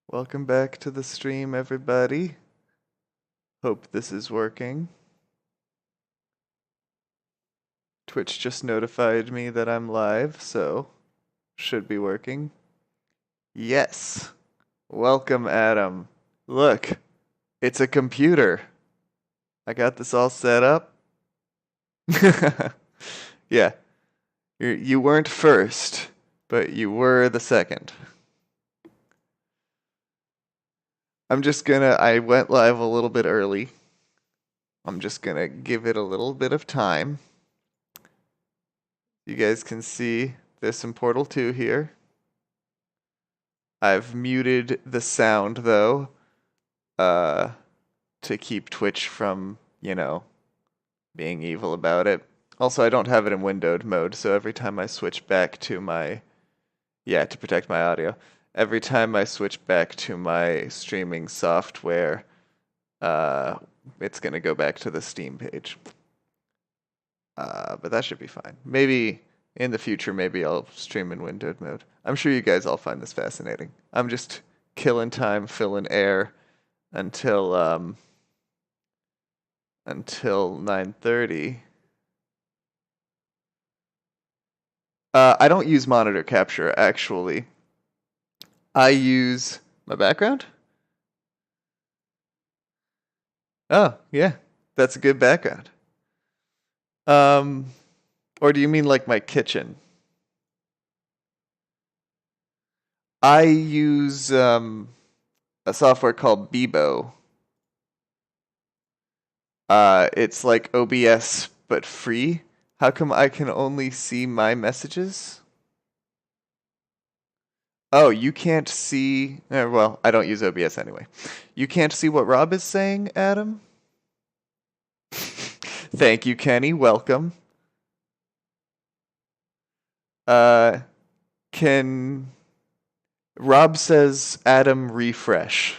Welcome back to the stream, everybody. Hope this is working. Twitch just notified me that I'm live, so should be working. Yes. Welcome, Adam. Look, it's a computer. I got this all set up. Yeah. You weren't first, but you were the second. I went live a little bit early. I'm just gonna give it a little bit of time. You guys can see there's some Portal 2 here. I've muted the sound though, to keep Twitch from, being evil about it. Also, I don't have it in windowed mode, so every time I switch back to my, to protect my audio, every time I switch back to my streaming software, it's gonna go back to the Steam page. But that should be fine. Maybe in the future, maybe I'll stream in windowed mode. I'm sure you guys all find this fascinating. I'm just killing time, filling air until 9:30. I don't use monitor capture, actually. I use my background. Oh, yeah. That's a good background. Or do you mean like my kitchen? I use a software called Bebo. It's like OBS but free. How come I can only see my messages? Oh, you can't see. Well, I don't use OBS anyway. You can't see what Rob is saying, Adam? Thank you, Kenny. Welcome. Can Rob says Adam refresh.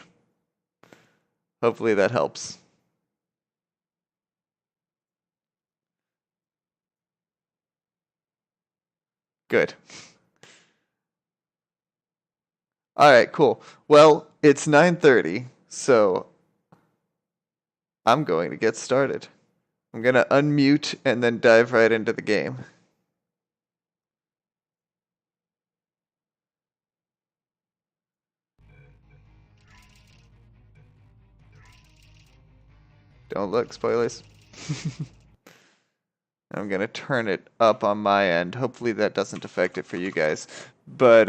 Hopefully that helps. Good. All right, cool. Well, it's 9:30, so I'm going to get started. I'm going to unmute and then dive right into the game. Don't look, spoilers. I'm going to turn it up on my end. Hopefully that doesn't affect it for you guys. But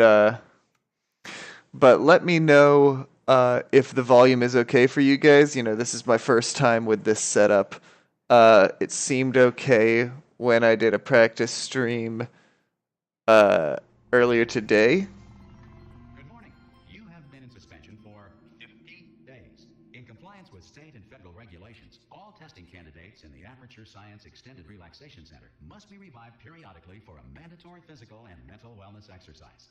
let me know if the volume is okay for you guys. This is my first time with this setup. It seemed okay when I did a practice stream earlier today. Good morning. You have been in suspension for 50 days. In compliance with state and federal regulations, all testing candidates in the Aperture Science Extended Relaxation Center must be revived periodically for a mandatory physical and mental wellness exercise.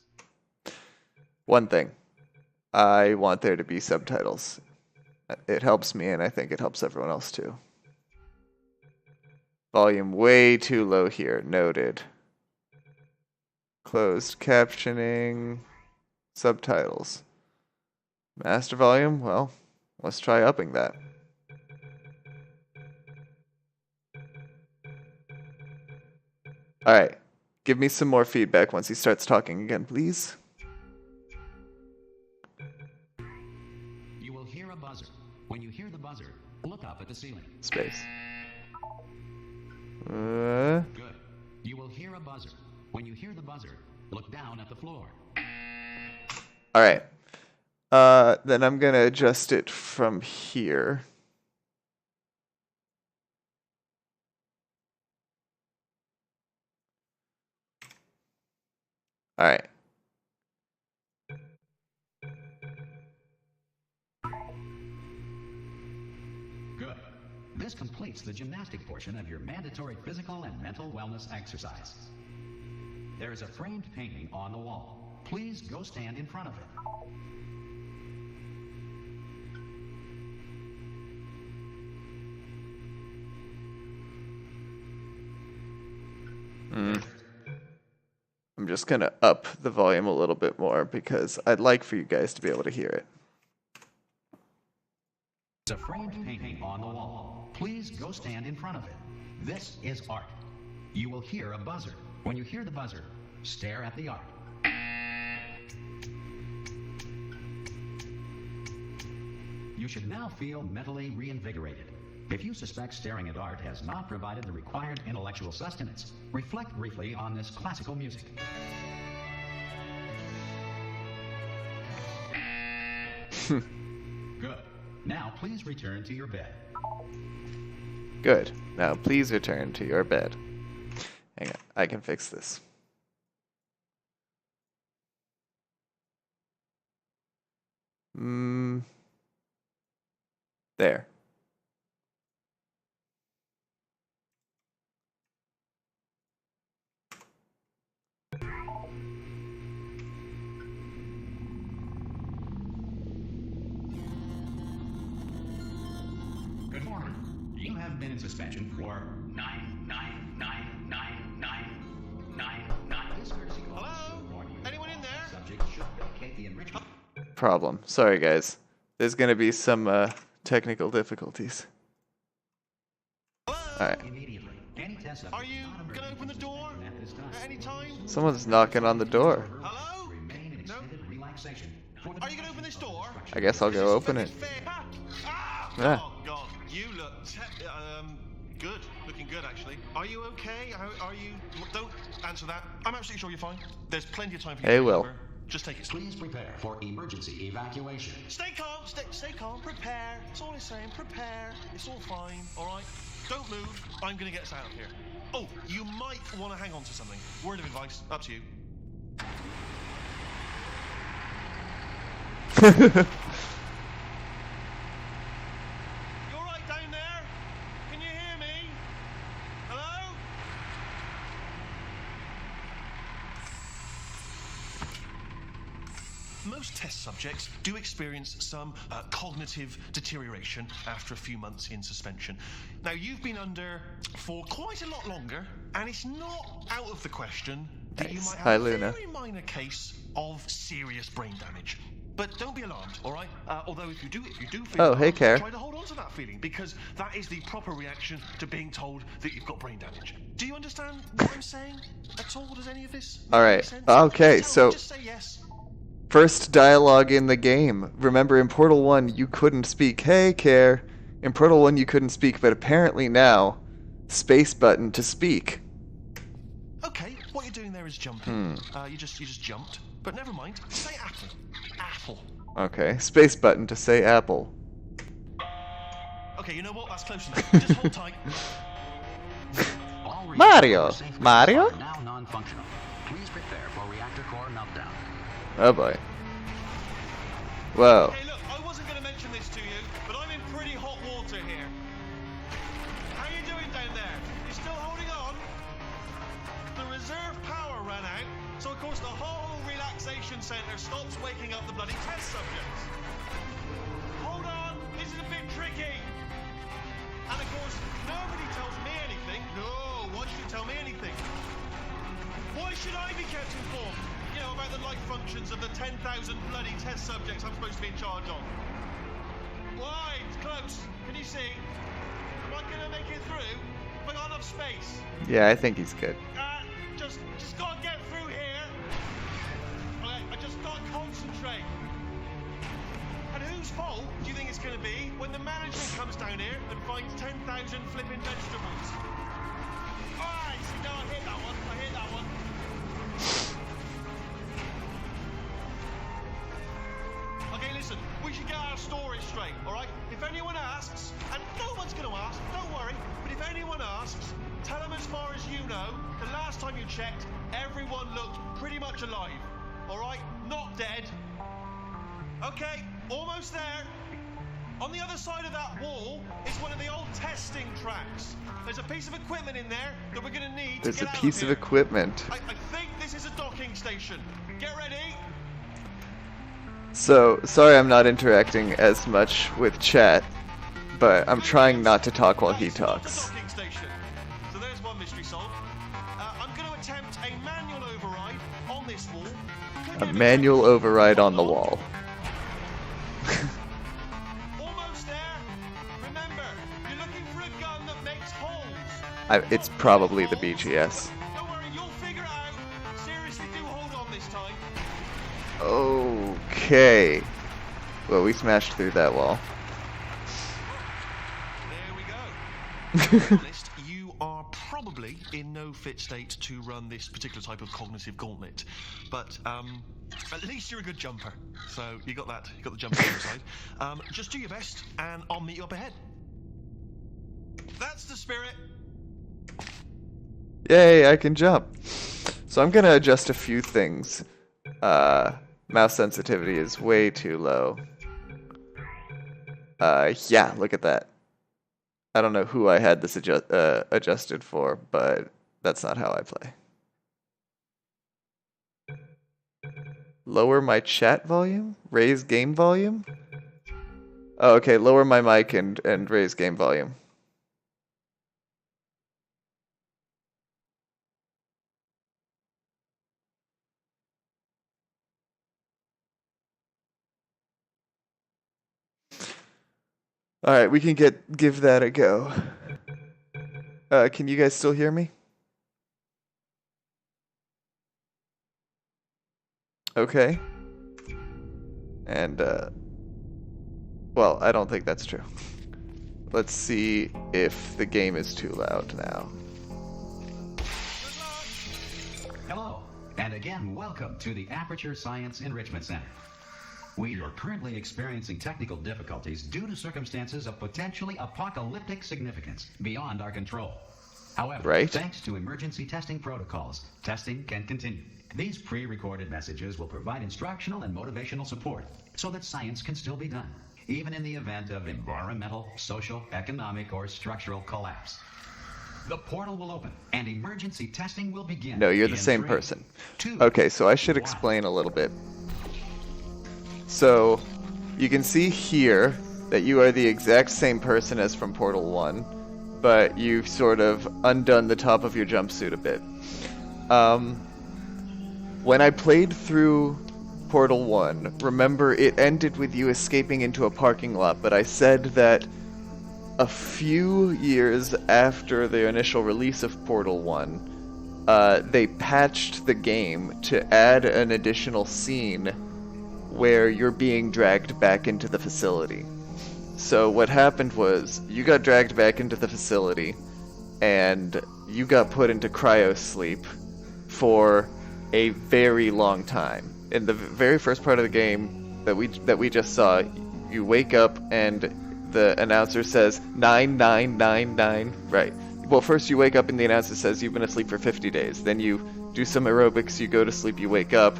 One thing. I want there to be subtitles. It helps me, and I think it helps everyone else too. Volume way too low here. Noted. Closed captioning. Subtitles. Master volume? Well, let's try upping that. Alright. Give me some more feedback once he starts talking again, please. You will hear a buzzer. When you hear the buzzer, look up at the ceiling. Space. Good. You will hear a buzzer. When you hear the buzzer, look down at the floor. Alright. Then I'm gonna adjust it from here. Alright. Good. This completes the gymnastic portion of your mandatory physical and mental wellness exercise. There is a framed painting on the wall. Please go stand in front of it. I'm just gonna up the volume a little bit more because I'd like for you guys to be able to hear it. It's a framed painting on the wall. Please go stand in front of it. This is art. You will hear a buzzer. When you hear the buzzer, stare at the art. You should now feel mentally reinvigorated. If you suspect staring at art has not provided the required intellectual sustenance, reflect briefly on this classical music. Good. Now please return to your bed. Good. Now please return to your bed. Hang on, I can fix this. There. Good morning. You have been in suspension for 9999999. This courtesy call. Hello? Anyone in there? Subject should vacate the enrichment. Problem. Sorry, guys. There's gonna be some technical difficulties. Alright. Immediately. Any test Are you gonna open the door at any time? Someone's knocking on the door. Hello? Remain in No? extended relaxation. Are you gonna open this door? I guess I'll go open it. Ah! Yeah. Oh God, you look good. Looking good, actually. Are you okay? Are you? Don't answer that. I'm absolutely sure you're fine. There's plenty of time for you. Hey, to Will. recover. Just take it slow. Please prepare for emergency evacuation. Stay calm. Stay calm. Prepare. That's all it's saying. Prepare. It's all fine. All right. Don't move. I'm gonna get us out of here. Oh, you might want to hang on to something. Word of advice. Up to you. You all right down there? Can you hear me? Hello? Most test subjects do experience some cognitive deterioration after a few months in suspension. Now, you've been under for quite a lot longer, and it's not out of the question that you Nice. might Hi, have Luna. a very minor case of serious brain damage. But don't be alarmed, all right? Although if you do feel Oh, hey, alarmed, Care. try to hold on to that feeling, because that is the proper reaction to being told that you've got brain damage. Do you understand what I'm saying at all? Does any of this All right. make sense? Okay, Just tell me, so- just say yes. First dialogue in the game. Remember, in Portal 1, you couldn't speak, "Hey, Care." In Portal 1, you couldn't speak, but apparently now, space button to speak. Okay, what you're doing there is jumping. You just jumped. But never mind. Say apple. Apple. Okay, space button to say apple. Okay, you know what? That's close enough. Just hold tight. All Mario. reactor safety Mario? are now non-functional. Please prepare for reactor core meltdown. Oh boy. Whoa. Hey, look, I wasn't going to mention this to you, but I'm in pretty hot water here. How you doing down there? You still holding on? The reserve power ran out, so of course the whole relaxation centre stops waking up the bloody test subjects. Hold on, this is a bit tricky. And of course, nobody tells me anything. No, why should you tell me anything? Why should I be kept informed? You know, about the life functions of the 10,000 bloody test subjects I'm supposed to be in charge of. Why? It's close. Can you see? Am I gonna make it through? Have I got enough space? Yeah, I think he's good. Just gotta get through here. Okay, I just gotta concentrate. And whose fault do you think it's gonna be when the management comes down here and finds 10,000 flipping vegetables? Alright, see, no, I hit that one. I hit that one. Okay, listen, we should get our story straight, alright? If anyone asks, and no one's gonna ask, don't worry, but if anyone asks, tell them as far as you know, the last time you checked, everyone looked pretty much alive, alright? Not dead. Okay, almost there. On the other side of that wall is one of the old testing tracks. There's a piece of equipment in there that we're gonna need There's to a get out piece of here. equipment. I think this is a docking station. Get ready. So, sorry I'm not interacting as much with chat, but I'm trying not to talk while he It's not a talks. docking station. So there's one mystery solved. I'm going to attempt a manual override on this wall. A manual override on the wall. Almost there. It's probably the BGS. Don't worry, you'll figure it out. Seriously, do hold on this time. Okay. Well, we smashed through that wall. There we go. To be honest, you are probably in no fit state to run this particular type of cognitive gauntlet, but at least you're a good jumper. So you got that. You got the jumper on your side. Just do your best, and I'll meet you up ahead. That's the spirit. Yay, I can jump. So I'm gonna adjust a few things. Mouse sensitivity is way too low. Yeah, look at that. I don't know who I had this adjusted for, but that's not how I play. Lower my chat volume? Raise game volume? Oh, okay, lower my mic and raise game volume. All right, we can give that a go. Can you guys still hear me? Okay. And well, I don't think that's true. Let's see if the game is too loud now. Hello, and again, welcome to the Aperture Science Enrichment Center. We are currently experiencing technical difficulties due to circumstances of potentially apocalyptic significance beyond our control. However, thanks to emergency testing protocols, testing can continue. These pre-recorded messages will provide instructional and motivational support so that science can still be done, even in the event of environmental, social, economic, or structural collapse. The portal will open, and emergency testing will begin. No, you're the same person. Okay, so I should explain a little bit. So, you can see here that you are the exact same person as from Portal 1, but you've sort of undone the top of your jumpsuit a bit. When I played through Portal 1, remember it ended with you escaping into a parking lot, but I said that a few years after the initial release of Portal 1, they patched the game to add an additional scene where you're being dragged back into the facility. So what happened was, you got dragged back into the facility, and you got put into cryo sleep for a very long time. In the very first part of the game that we just saw, you wake up and the announcer says 9999. Right. Well, first you wake up and the announcer says you've been asleep for 50 days. Then you do some aerobics, you go to sleep, you wake up,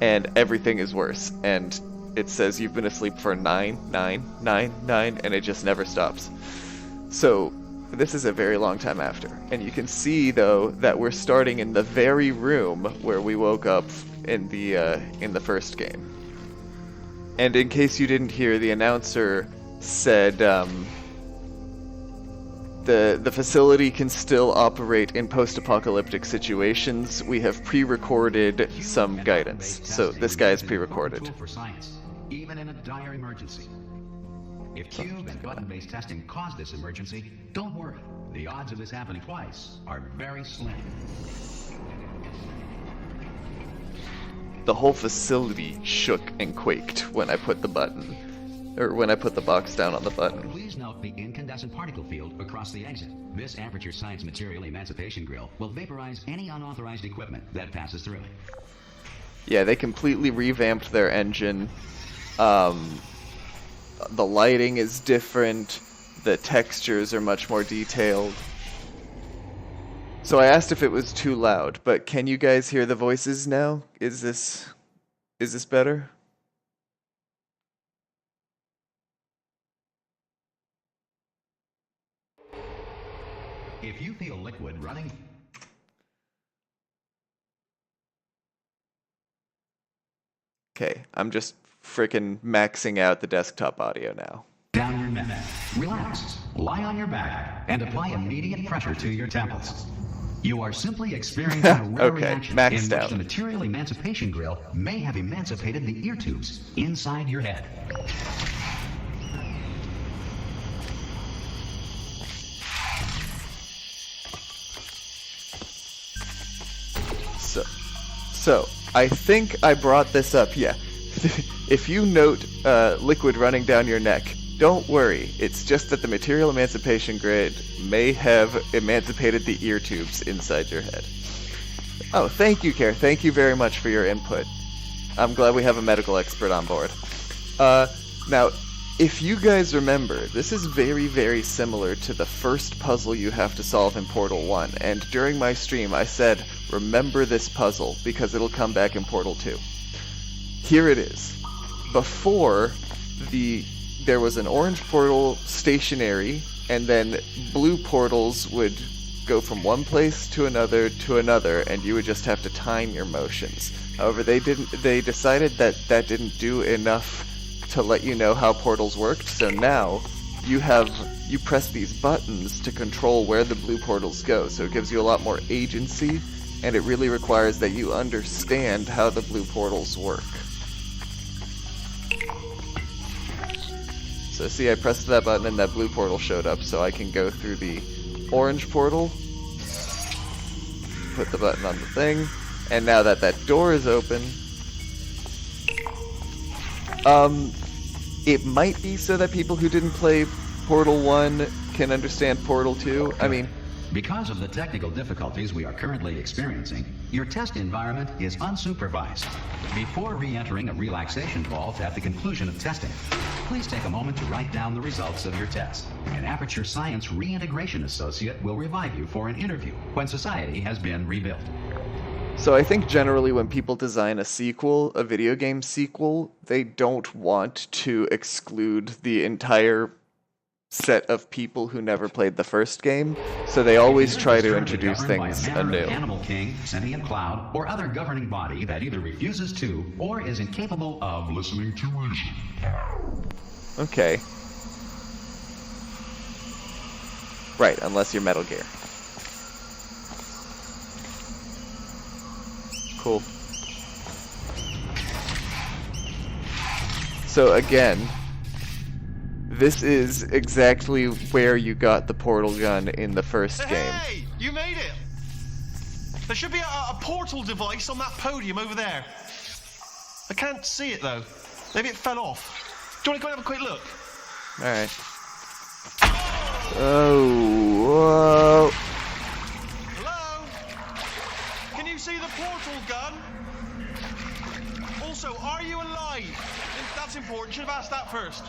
and everything is worse. And it says you've been asleep for 9999, and it just never stops. So this is a very long time after. And you can see, though, that we're starting in the very room where we woke up in the first game. And in case you didn't hear, the announcer said the facility can still operate in post-apocalyptic situations. We have pre-recorded some guidance. So this guy is pre-recorded. For science, even in a dire emergency. If cube and button-based testing caused this emergency, don't worry. The odds of this happening twice are very slim. The whole facility shook and quaked when I put the button, or when I put the box down on the button. Please note the incandescent particle field across the exit. This Aperture Science Material Emancipation Grill will vaporize any unauthorized equipment that passes through it. Yeah, they completely revamped their engine. The lighting is different. The textures are much more detailed. So I asked if it was too loud, but can you guys hear the voices now? Is this better? If you feel liquid running... Okay, I'm just frickin' maxing out the desktop audio now. Down your neck. Relax. Lie on your back and apply immediate pressure to your temples. You are simply experiencing a rare reaction in which the Material Emancipation Grill may have emancipated the ear tubes inside your head. So, I think I brought this up, yeah. If you note liquid running down your neck, don't worry. It's just that the material emancipation grid may have emancipated the ear tubes inside your head. Oh, thank you, Care. Thank you very much for your input. I'm glad we have a medical expert on board. Now, if you guys remember, this is very, very similar to the first puzzle you have to solve in Portal 1, and during my stream I said, remember this puzzle, because it'll come back in Portal 2. Here it is. Before, there was an orange portal stationary, and then blue portals would go from one place to another, and you would just have to time your motions. However, they decided that didn't do enough to let you know how portals worked, so now you press these buttons to control where the blue portals go, so it gives you a lot more agency, and it really requires that you understand how the blue portals work. So see, I pressed that button and that blue portal showed up, so I can go through the orange portal, put the button on the thing, and now that door is open, it might be so that people who didn't play Portal 1 can understand Portal 2. I mean, because of the technical difficulties we are currently experiencing, your test environment is unsupervised. Before re-entering a relaxation vault at the conclusion of testing, please take a moment to write down the results of your test. An Aperture Science Reintegration Associate will revive you for an interview when society has been rebuilt. So I think generally when people design a sequel, a video game sequel, they don't want to exclude the entire set of people who never played the first game, so they always try to introduce things anew. Animal King, Sentient Cloud, or other governing body that either refuses to or is incapable of listening to reason. Okay. Right, unless you're Metal Gear. Cool. So again, this is exactly where you got the portal gun in the first game. Hey, you made it! There should be a portal device on that podium over there. I can't see it though. Maybe it fell off. Do you want to go and have a quick look? Alright. Oh, whoa. Hello? Can you see the portal gun? Also, are you alive? That's important. Should have asked that first.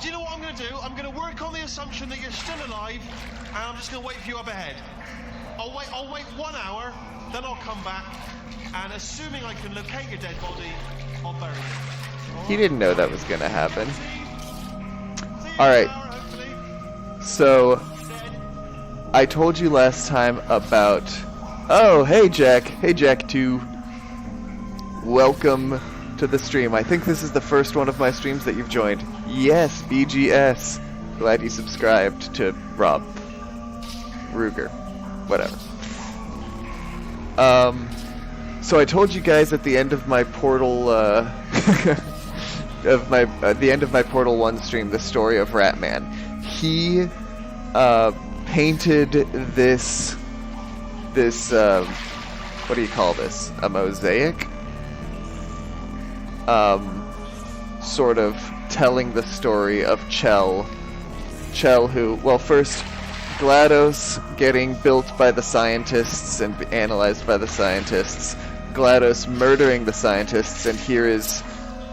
Do you know what I'm going to do? I'm going to work on the assumption that you're still alive, and I'm just going to wait for you up ahead. I'll wait 1 hour, then I'll come back, and assuming I can locate your dead body, I'll bury you. He didn't know that was going to happen. Alright. So, I told you last time about... Oh, hey Jack. Hey Jack 2. Welcome to the stream. I think this is the first one of my streams that you've joined. Yes, BGS. Glad you subscribed to Rob Ruger. Whatever. So I told you guys at the end of my Portal, the end of my Portal 1 stream, the story of Ratman. He, painted this, what do you call this? A mosaic? Sort of telling the story of Chell who, well, first GLaDOS getting built by the scientists and analyzed by the scientists, GLaDOS murdering the scientists, and here is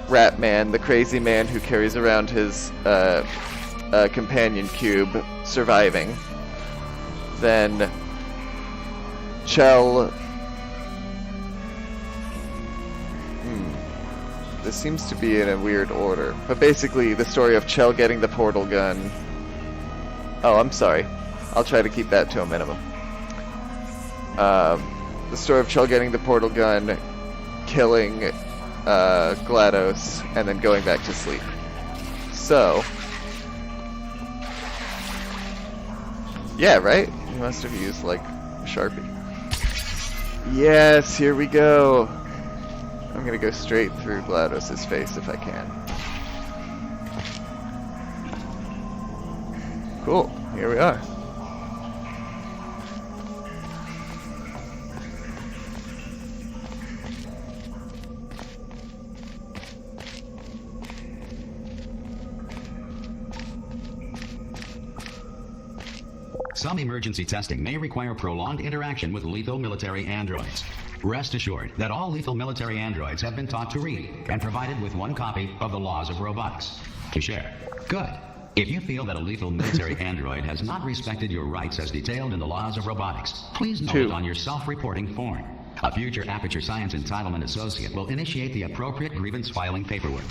Ratman, the crazy man who carries around his companion cube, surviving. Then Chell... This seems to be in a weird order. But basically, the story of Chell getting the portal gun... Oh, I'm sorry. I'll try to keep that to a minimum. The story of Chell getting the portal gun, killing GLaDOS, and then going back to sleep. So... Yeah, right? He must have used, like, a Sharpie. Yes, here we go! I'm gonna go straight through GLaDOS' face if I can. Cool, here we are. Some emergency testing may require prolonged interaction with lethal military androids. Rest assured that all lethal military androids have been taught to read and provided with one copy of the Laws of Robotics to share. Good. If you feel that a lethal military android has not respected your rights as detailed in the Laws of Robotics, please note it on your self-reporting form. A future Aperture Science Entitlement Associate will initiate the appropriate grievance filing paperwork.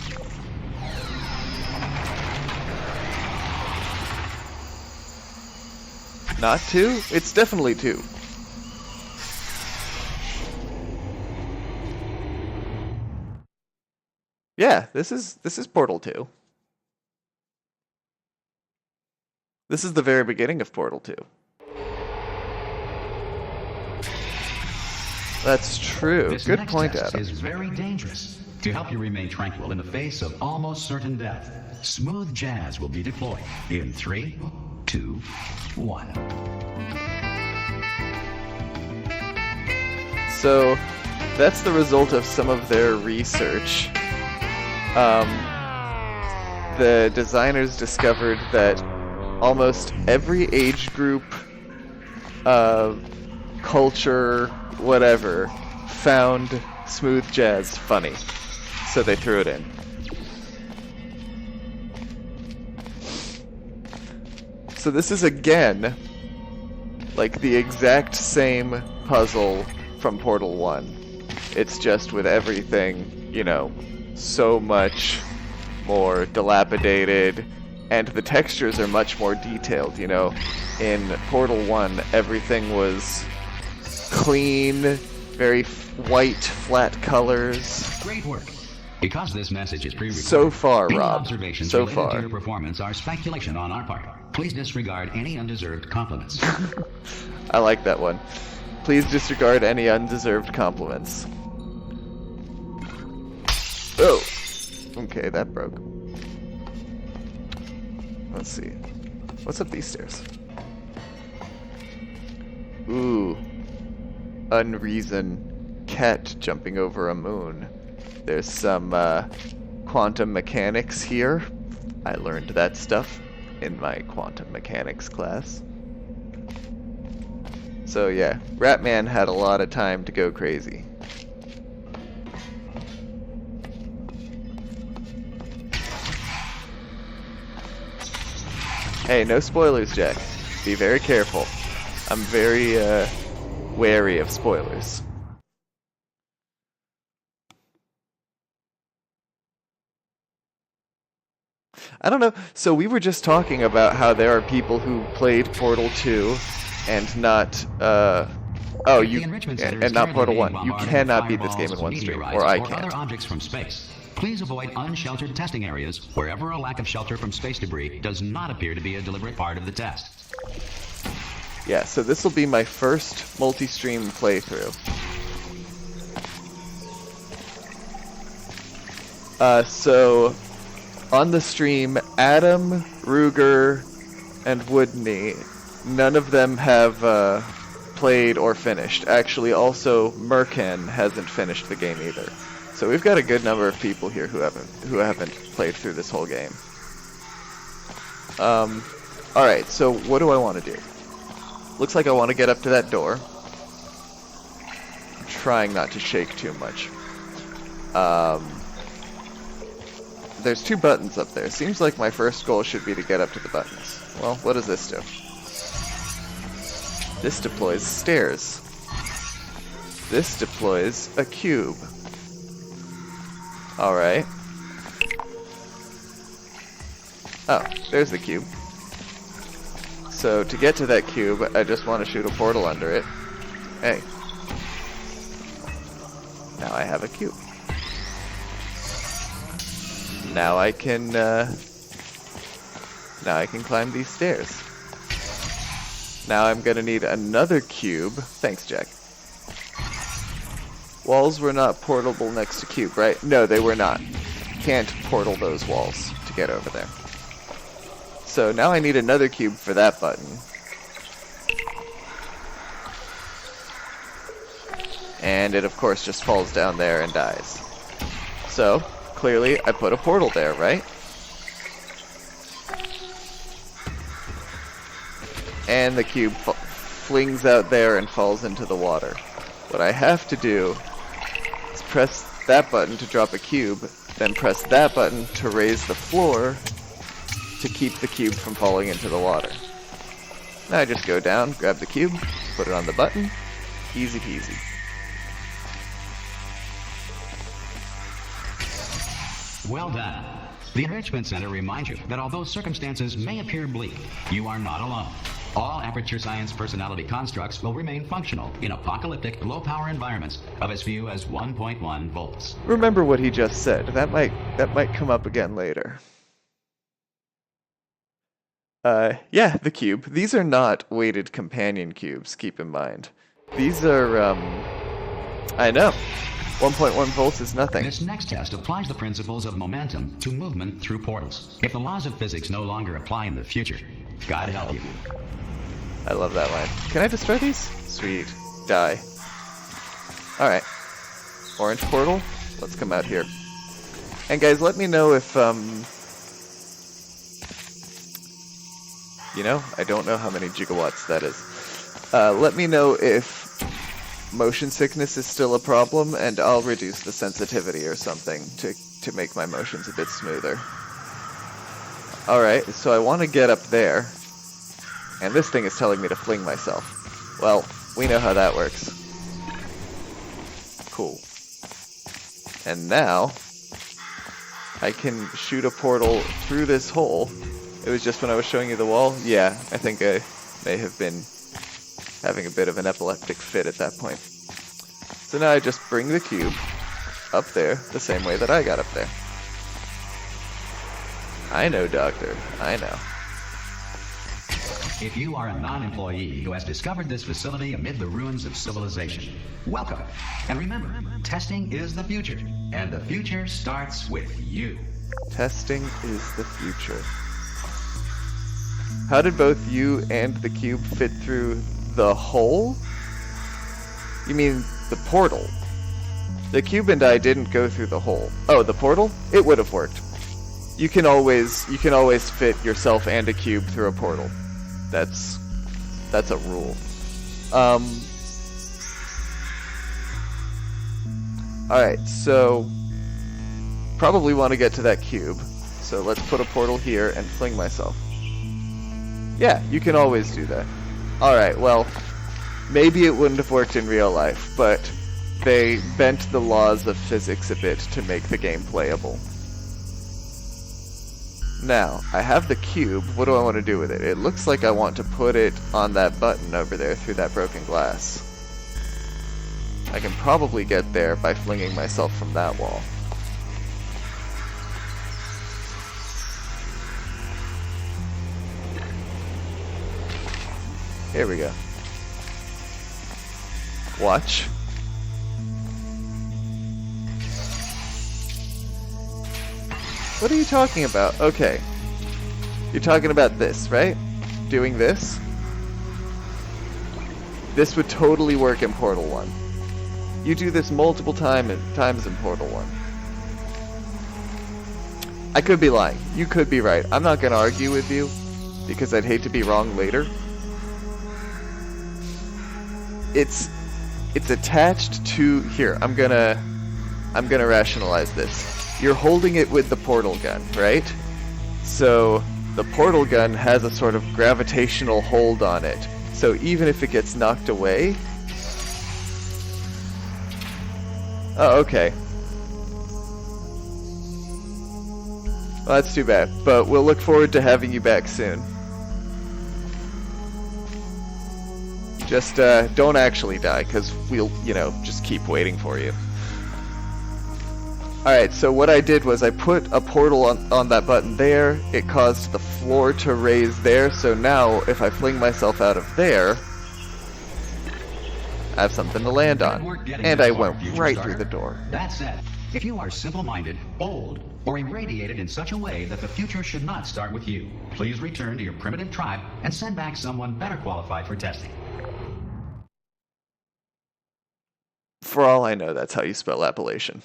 Not 2? It's definitely 2. Yeah, this is Portal 2. This is the very beginning of Portal 2. That's true. This Good next point, test Adam. is very dangerous. To help you remain tranquil in the face of almost certain death, smooth jazz will be deployed in 3, 2, 1. So, that's the result of some of their research. The designers discovered that almost every age group, culture, whatever, found smooth jazz funny. So they threw it in. So this is again like the exact same puzzle from Portal 1. It's just with everything, you know, so much more dilapidated, and the textures are much more detailed, you know. In Portal 1, everything was clean, very white, flat colors. Great work. Because this message is pre-recorded, So far, any Rob. observations So related far. to your performance are speculation on our part. Please disregard any undeserved compliments. I like that one. Please disregard any undeserved compliments. Oh! Okay, that broke. Let's see. What's up these stairs? Ooh. Unreason. Cat jumping over a moon. There's some, quantum mechanics here. I learned that stuff in my quantum mechanics class. So yeah, Ratman had a lot of time to go crazy. Hey, no spoilers, Jack. Be very careful. I'm very, wary of spoilers. I don't know. So we were just talking about how there are people who played Portal 2 and not, and not Portal 1. You cannot beat this game in one stream, or I can't. Other objects from space. Please avoid unsheltered testing areas wherever a lack of shelter from space debris does not appear to be a deliberate part of the test. Yeah, so this will be my first multi-stream playthrough. So on the stream, Adam, Ruger, and Woodney, none of them have played or finished. Actually, also Mercan hasn't finished the game either. So we've got a good number of people here who haven't played through this whole game. All right. So what do I want to do? Looks like I want to get up to that door. I'm trying not to shake too much. There's 2 buttons up there. Seems like my first goal should be to get up to the buttons. Well, what does this do? This deploys stairs. This deploys a cube. Alright. Oh, there's the cube. So to get to that cube, I just want to shoot a portal under it. Hey. Now I have a cube. Now I can climb these stairs. Now I'm gonna need another cube. Thanks, Jack. Walls were not portable next to cube, right? No, they were not. Can't portal those walls to get over there. So now I need another cube for that button. And it of course just falls down there and dies. So, clearly I put a portal there, right? and the cube flings out there and falls into the water. What I have to do is press that button to drop a cube, then press that button to raise the floor to keep the cube from falling into the water. Now I just go down, grab the cube, put it on the button, easy peasy. Well done. The Enrichment Center reminds you that although circumstances may appear bleak, you are not alone. All Aperture Science personality constructs will remain functional in apocalyptic, low-power environments of as few as 1.1 volts. Remember what he just said. That might come up again later. Yeah, the cube. These are not weighted companion cubes, keep in mind. These are, I know. 1.1 volts is nothing. This next test applies the principles of momentum to movement through portals. If the laws of physics no longer apply in the future, God help you. I love that line. Can I destroy these? Sweet. Die. Alright. Orange portal. Let's come out here. And guys, let me know if, you know, I don't know how many gigawatts that is. Let me know if motion sickness is still a problem, and I'll reduce the sensitivity or something to make my motions a bit smoother. Alright, so I want to get up there, and this thing is telling me to fling myself. Well, we know how that works. Cool. And now, I can shoot a portal through this hole. It was just when I was showing you the wall? Yeah, I think I may have been having a bit of an epileptic fit at that point. So now I just bring the cube up there the same way that I got up there. I know, Doctor. I know. If you are a non-employee who has discovered this facility amid the ruins of civilization, welcome. And remember, testing is the future, and the future starts with you. Testing is the future. How did both you and the cube fit through the hole? You mean the portal? The cube and I didn't go through the hole. Oh, the portal? It would have worked. You can always fit yourself and a cube through a portal. That's a rule. Alright, so probably want to get to that cube. So let's put a portal here and fling myself. Yeah, you can always do that. Alright, well, maybe it wouldn't have worked in real life, but they bent the laws of physics a bit to make the game playable. Now, I have the cube. What do I want to do with it? It looks like I want to put it on that button over there through that broken glass. I can probably get there by flinging myself from that wall. Here we go. Watch. What are you talking about? Okay. You're talking about this, right? Doing this? This would totally work in Portal 1. You do this multiple times in Portal 1. I could be lying. You could be right. I'm not gonna argue with you, because I'd hate to be wrong later. It's attached to here. I'm gonna rationalize this. You're holding it with the portal gun, right? So the portal gun has a sort of gravitational hold on it. So even if it gets knocked away... Oh, okay. Well, that's too bad, but we'll look forward to having you back soon. Just don't actually die, because we'll, just keep waiting for you. Alright, so what I did was I put a portal on that button there. It caused the floor to raise there, so now if I fling myself out of there, I have something to land on. And I went right through the door. That said, if you are simple-minded, bold, or irradiated in such a way that the future should not start with you, please return to your primitive tribe and send back someone better qualified for testing. For all I know, that's how you spell Appalachian.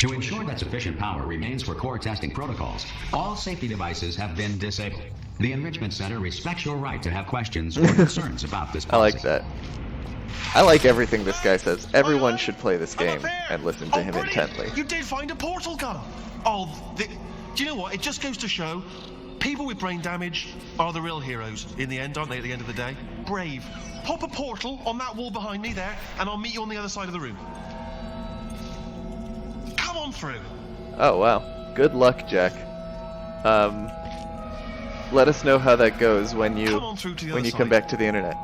To ensure that sufficient power remains for core testing protocols, all safety devices have been disabled. The Enrichment Center respects your right to have questions or concerns about this I policy. like that. I like everything this guy says. Everyone Hello? should play this I'm up game there. and listen to Oh, him brilliant. intently. You did find a portal gun. Oh, do you know what? It just goes to show people with brain damage are the real heroes in the end, aren't they, at the end of the day? Brave. Pop a portal on that wall behind me there, and I'll meet you on the other side of the room. Come on through. Oh wow. Good luck, Jack. Let us know how that goes when you Come on through to the other come side. back to the internet.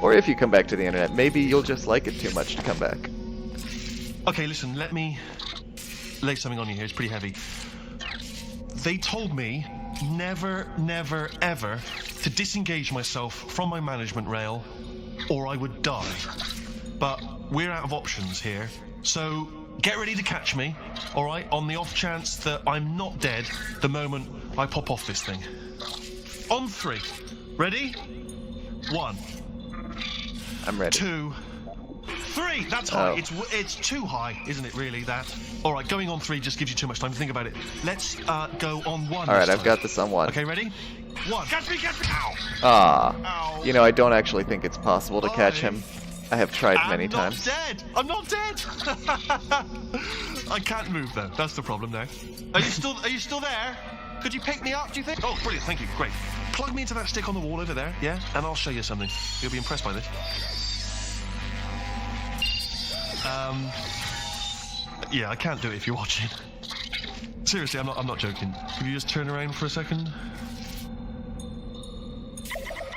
Or if you come back to the internet, maybe you'll just like it too much to come back. Okay, listen, let me lay something on you here. It's pretty heavy. They told me never, never, ever to disengage myself from my management rail or I would die. But we're out of options here. So get ready to catch me, all right, on the off chance that I'm not dead the moment I pop off this thing. On 3. Ready? 1, I'm ready. 2, 3. That's high. Oh. It's too high, isn't it? Really? That. All right. Going on 3 just gives you too much time to think about it. Let's go on 1. Alright, this I've time. got this on 1. Okay, ready? 1. Catch me! Catch me! Ow! Ah. Ow! You know, I don't actually think it's possible to catch him. I have tried many times. I'm not dead. I can't move though. That's the problem now. Are you still there? Could you pick me up? Do you think? Oh, brilliant. Thank you. Great. Plug me into that stick on the wall over there. Yeah, and I'll show you something. You'll be impressed by this. Yeah, I can't do it if you're watching. Seriously, I'm not joking. Could you just turn around for a second?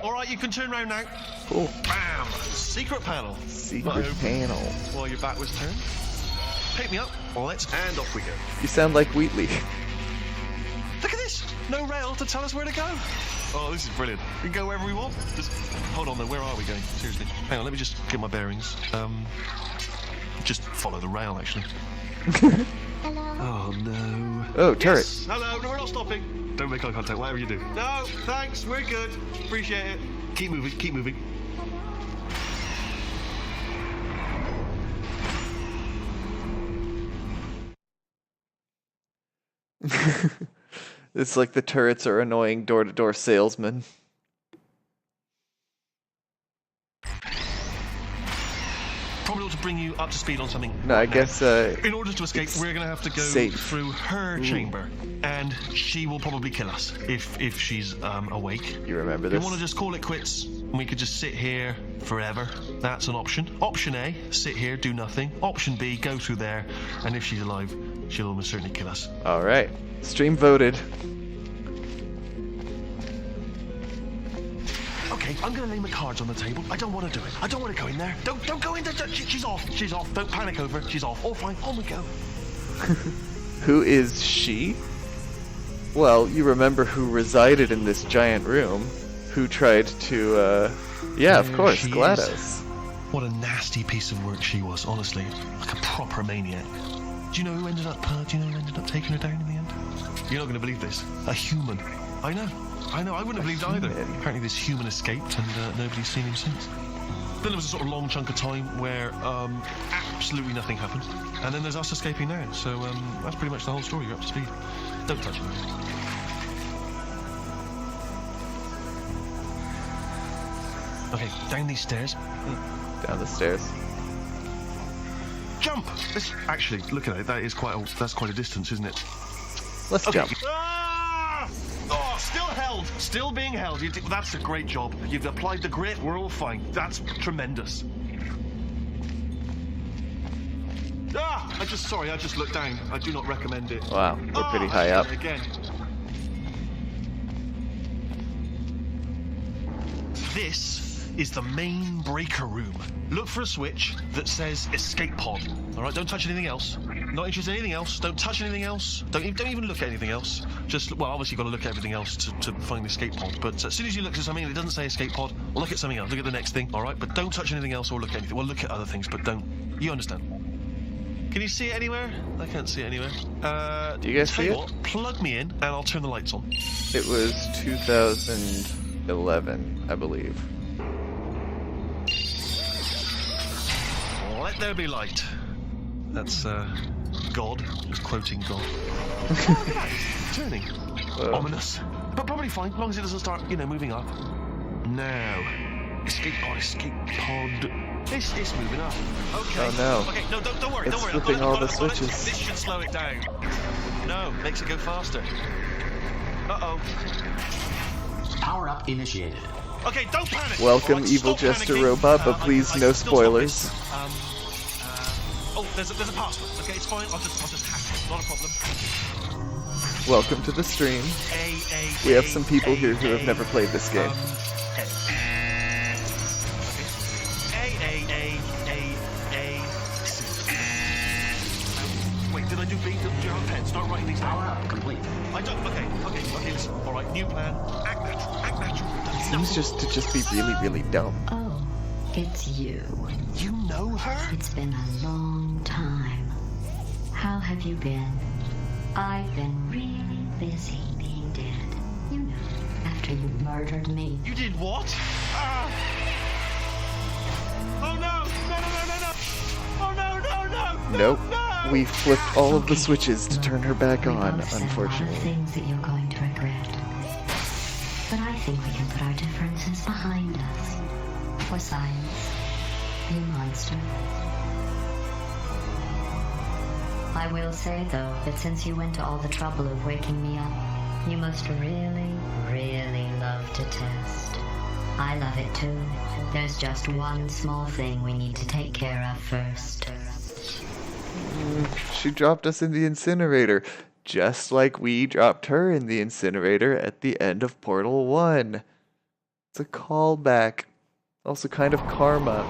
All right, you can turn around now. Cool. Bam! Secret panel. Secret Open panel. While your back was turned. Pick me up. Let's and off we go. You sound like Wheatley. Look at this. No rail to tell us where to go. Oh, this is brilliant. We can go wherever we want. Just hold on though. Where are we going? Seriously. Hang on. Let me just get my bearings. Just follow the rail actually. Hello. Oh no. Oh, turret. Yes. Hello. No, we're not stopping. Don't make eye contact. Whatever you do. No, thanks. We're good. Appreciate it. Keep moving. Keep moving. It's like the turrets are annoying door-to-door salesmen. Probably ought to bring you up to speed on something. No, I now. guess, In order to escape, it's we're going to have to go safe. through her chamber, and she will probably kill us if she's awake. You remember We this? want to just call it quits, and we could just sit here forever. That's an option. Option A, sit here, do nothing. Option B, go through there, and if she's alive, she'll almost certainly kill us. Alright. Stream voted. Okay, I'm going to lay my cards on the table. I don't want to do it. I don't want to go in there. Don't go in there. She's off. She's off. Don't panic over it. She's off. All fine. On we go. Who is she? Well, you remember who resided in this giant room, who tried to, yeah, of There course, she is. GLaDOS. What a nasty piece of work she was, honestly. Like a proper maniac. Do you know who ended up taking her down in the end? You're not going to believe this. A human. I know. I wouldn't have believed either. human? Apparently this human escaped and nobody's seen him since. Then there was a sort of long chunk of time where absolutely nothing happened. And then there's us escaping now. So that's pretty much the whole story. You're up to speed. Don't touch me. Okay, down these stairs. Down the stairs. Jump! Actually, look at it. That's quite a distance, isn't it? Let's Okay. jump. Ah! Oh, still held. Still being held. That's a great job. You've applied the grit. We're all fine. That's tremendous. Ah! I just looked down. I do not recommend it. Wow, we're pretty Ah, high up. Again. This is the main breaker room. Look for a switch that says escape pod. All right, don't touch anything else. Not interested in anything else. Don't touch anything else. Don't even look at anything else. Just, well, obviously you've got to look at everything else to find the escape pod. But as soon as you look at something that doesn't say escape pod, look at something else. Look at the next thing. All right, but don't touch anything else or look at anything. Well, look at other things, but don't. You understand? Can you see it anywhere? I can't see it anywhere. Do you guys tell see you it? what, plug me in and I'll turn the lights on. It was 2011, I believe. Let there be light. That's God, just quoting God. Oh, look at that, it's turning. Ominous. But probably fine, as long as it doesn't start, moving up. Now, escape pod. It's moving up. Okay. Oh no. Okay, no, don't worry, It's don't worry. flipping all the I've got it. switches. This should slow it down. No, makes it go faster. Uh-oh. Power up initiated. Okay, don't panic. Welcome, All right, Evil stop Jester panicking. Robot, but please I no can still stop spoilers. this. Oh, there's a password. Okay, it's fine. I'll just hack it. Not a problem. Welcome to the stream. We have some people here who have never played this game. Wait, did I do B? Do you have a pen? Start writing these Power down. up complete. I don't. Okay, listen. All right, new plan. Act natural. Seems just be really, really dumb. Oh, it's you. You know her? It's been a long time. How have you been? I've been really busy being dead. You know, after you murdered me. You did what? Ah! Oh no! Oh no! Nope. No! We flipped all of the switches to turn her back We on, both said a lot of unfortunately. things that you're going to regret. But I think we can put our differences behind us. For science, you monster. I will say, though, that since you went to all the trouble of waking me up, you must really, really love to test. I love it too. There's just one small thing we need to take care of first. She dropped us in the incinerator, just like we dropped her in the incinerator at the end of Portal 1. It's a callback. Also kind of karma.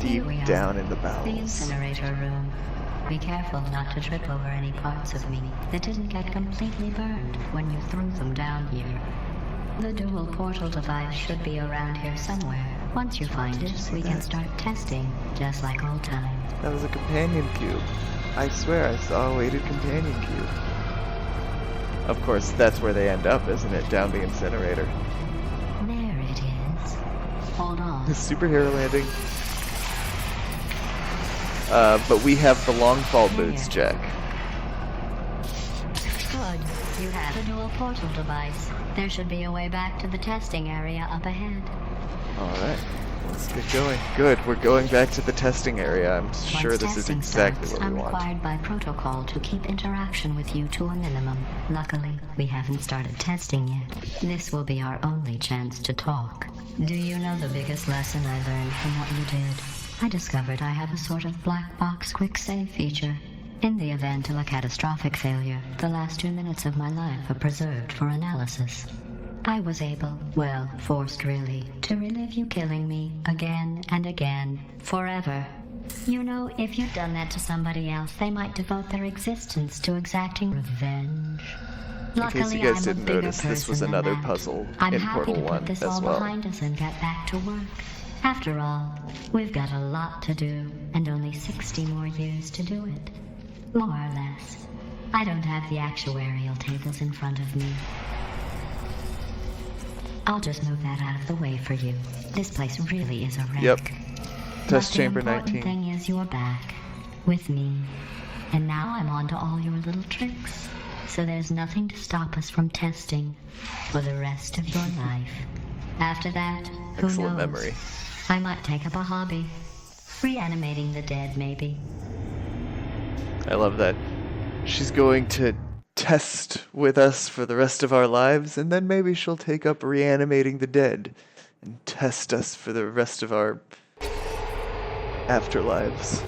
Here we Deep are. down in the The bowels. incinerator room. Be careful not to trip over any parts of me that didn't get completely burned when you threw them down here. The dual portal device should be around here somewhere. Once you find it, we can start testing, just like old times. That was a companion cube. I swear I saw a weighted companion cube. Of course, that's where they end up, isn't it? Down the incinerator. There it is. Hold on. Superhero landing. But we have the long fall boots, Jack. Good. You have a dual portal device. There should be a way back to the testing area up ahead. Alright, let's get going. Good, we're going back to the testing area. I'm sure Once this is testing exactly starts, what I'm we want. required by protocol to keep interaction with you to a minimum. Luckily, we haven't started testing yet. This will be our only chance to talk. Do you know the biggest lesson I learned from what you did? I discovered I have a sort of black box quick save feature. In the event of a catastrophic failure, the last 2 minutes of my life are preserved for analysis. I was able, well, forced really, to relive you killing me again and again, forever. You know, if you'd done that to somebody else, they might devote their existence to exacting revenge. In case Luckily, you guys I'm a didn't bigger notice, this was person than another that. puzzle I'm in happy Portal to 1 put this as all well. behind us and get back to work. After all, we've got a lot to do, and only 60 more years to do it. More or less. I don't have the actuarial tables in front of me. I'll just move that out of the way for you. This place really is a wreck. Yep. But Test chamber the important 19. thing is you're back. With me. And now I'm on to all your little tricks. So there's nothing to stop us from testing for the rest of your life. After that, who Excellent knows? memory. I might take up a hobby. Reanimating the dead, maybe. I love that. She's going to test with us for the rest of our lives, and then maybe she'll take up reanimating the dead and test us for the rest of our afterlives.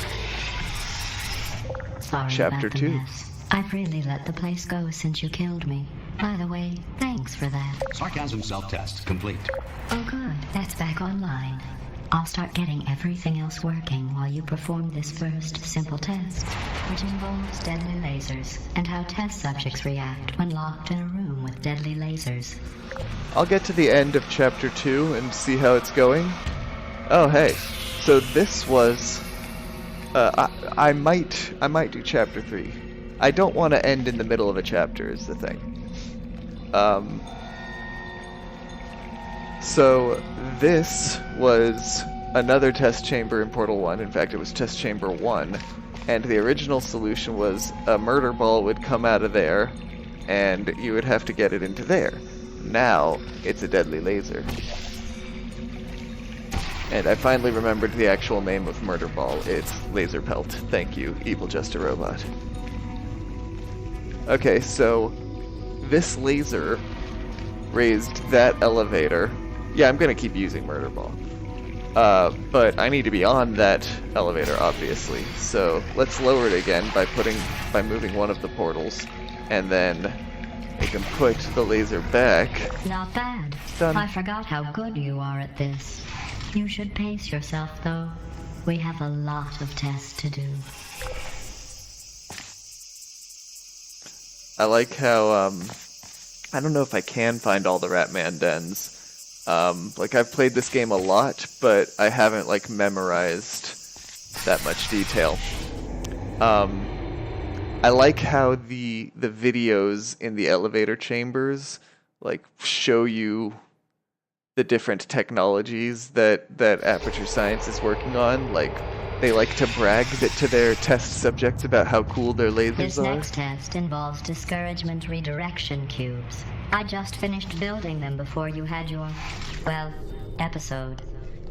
Sorry Chapter about the 2. mess. I've really let the place go since you killed me. By the way, thanks for that. Sarcasm self-test complete. Oh good, that's back online. I'll start getting everything else working while you perform this first simple test, which involves deadly lasers and how test subjects react when locked in a room with deadly lasers. I'll get to the end of Chapter 2 and see how it's going. Oh, hey. So this was I might do chapter 3. I don't want to end in the middle of a chapter is the thing. So this was another test chamber in Portal 1. In fact, it was test chamber 1. And the original solution was a murder ball would come out of there, and you would have to get it into there. Now, it's a deadly laser. And I finally remembered the actual name of murder ball. It's laser pelt. Thank you, Evil Just a Robot. Okay, so this laser raised that elevator. Yeah, I'm gonna keep using murder ball. But I need to be on that elevator, obviously. So let's lower it again by moving one of the portals, and then we can put the laser back. Not bad. Done. I forgot how good you are at this. You should pace yourself, though. We have a lot of tests to do. I like how, I don't know if I can find all the Ratman dens. Like, I've played this game a lot, but I haven't, like, memorized that much detail. I like how the videos in the elevator chambers, like, show you the different technologies that Aperture Science is working on. Like, they like to brag to their test subjects about how cool their lasers This are. next test involves discouragement redirection cubes. I just finished building them before you had your, well, episode.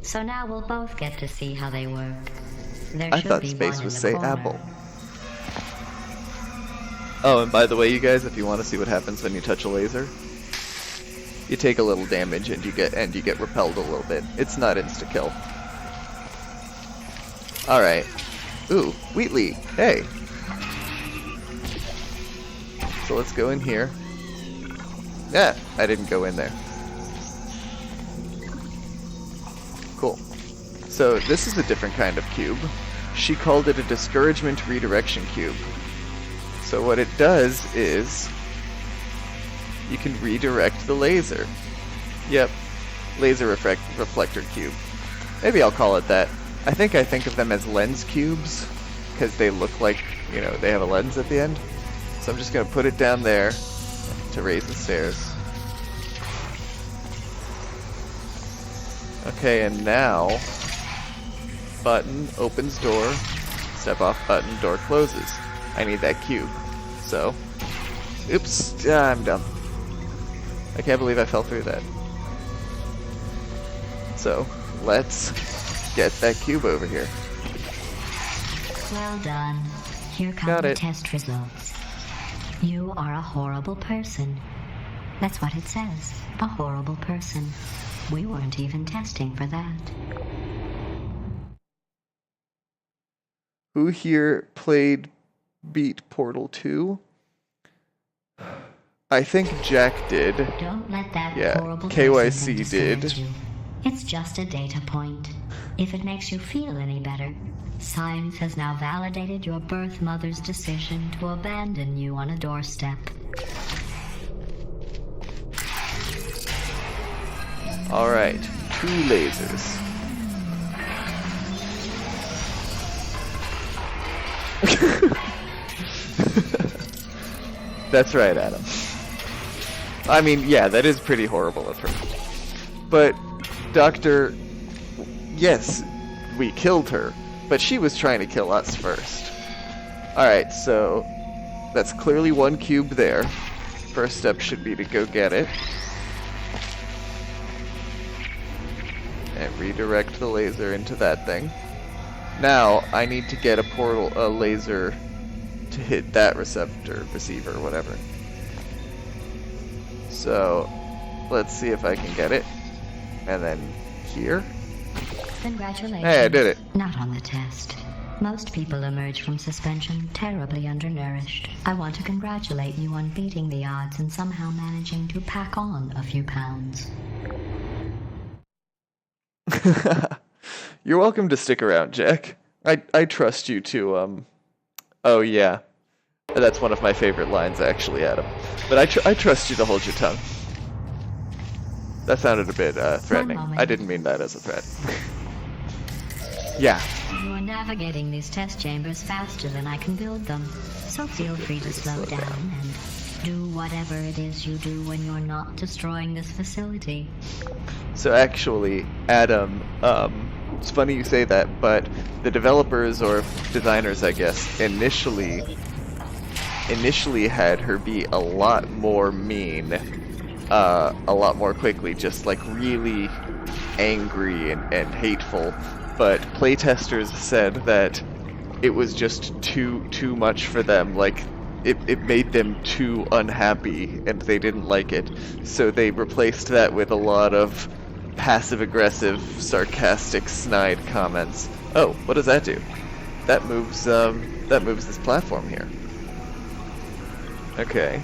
So now we'll both get to see how they work. There I should thought be space one was in say the corner. apple. Oh, and by the way, you guys, if you want to see what happens when you touch a laser, you take a little damage and you get repelled a little bit. It's not insta kill. All right. Ooh, Wheatley. Hey. So let's go in here. Yeah, I didn't go in there. Cool. So this is a different kind of cube. She called it a discouragement redirection cube. So what it does is you can redirect the laser. Yep, laser reflector cube. Maybe I'll call it that. I think of them as lens cubes because they look like, you know, they have a lens at the end. So I'm just going to put it down there to raise the stairs. Okay, and now button opens door, step off button, door closes. I need that cube. So, oops, I'm dumb. I can't believe I fell through that. So, let's get that cube over here. Well done. Here come Got the it. test results. You are a horrible person. That's what it says. A horrible person. We weren't even testing for that. Who here beat Portal 2? I think Jack did. Don't let that Yeah, horrible KYC person discourage did. you. It's just a data point. If it makes you feel any better, science has now validated your birth mother's decision to abandon you on a doorstep. Alright, 2 lasers. That's right, Adam. I mean, yeah, that is pretty horrible of her. But, Doctor... Yes, we killed her, but she was trying to kill us first. Alright, so... That's clearly 1 cube there. First step should be to go get it. And redirect the laser into that thing. Now, I need to get a laser to hit that receiver, whatever. So, let's see if I can get it. And then here. Congratulations. Hey, I did it. Not on the test. Most people emerge from suspension terribly undernourished. I want to congratulate you on beating the odds and somehow managing to pack on a few pounds. You're welcome to stick around, Jack. I trust you to, Oh, yeah. That's one of my favorite lines, actually, Adam. But I trust you to hold your tongue. That sounded a bit, threatening. moment. I didn't mean that as a threat. Yeah. You are navigating these test chambers faster than I can build them. So feel free to slow down and do whatever it is you do when you're not destroying this facility. So actually, Adam, it's funny you say that, but the developers or designers, I guess, initially had her be a lot more mean, a lot more quickly, just like really angry and hateful. But playtesters said that it was just too much for them. Like it made them too unhappy, and they didn't like it. So they replaced that with a lot of passive-aggressive, sarcastic, snide comments. Oh, what does that do? That moves this platform here. Okay.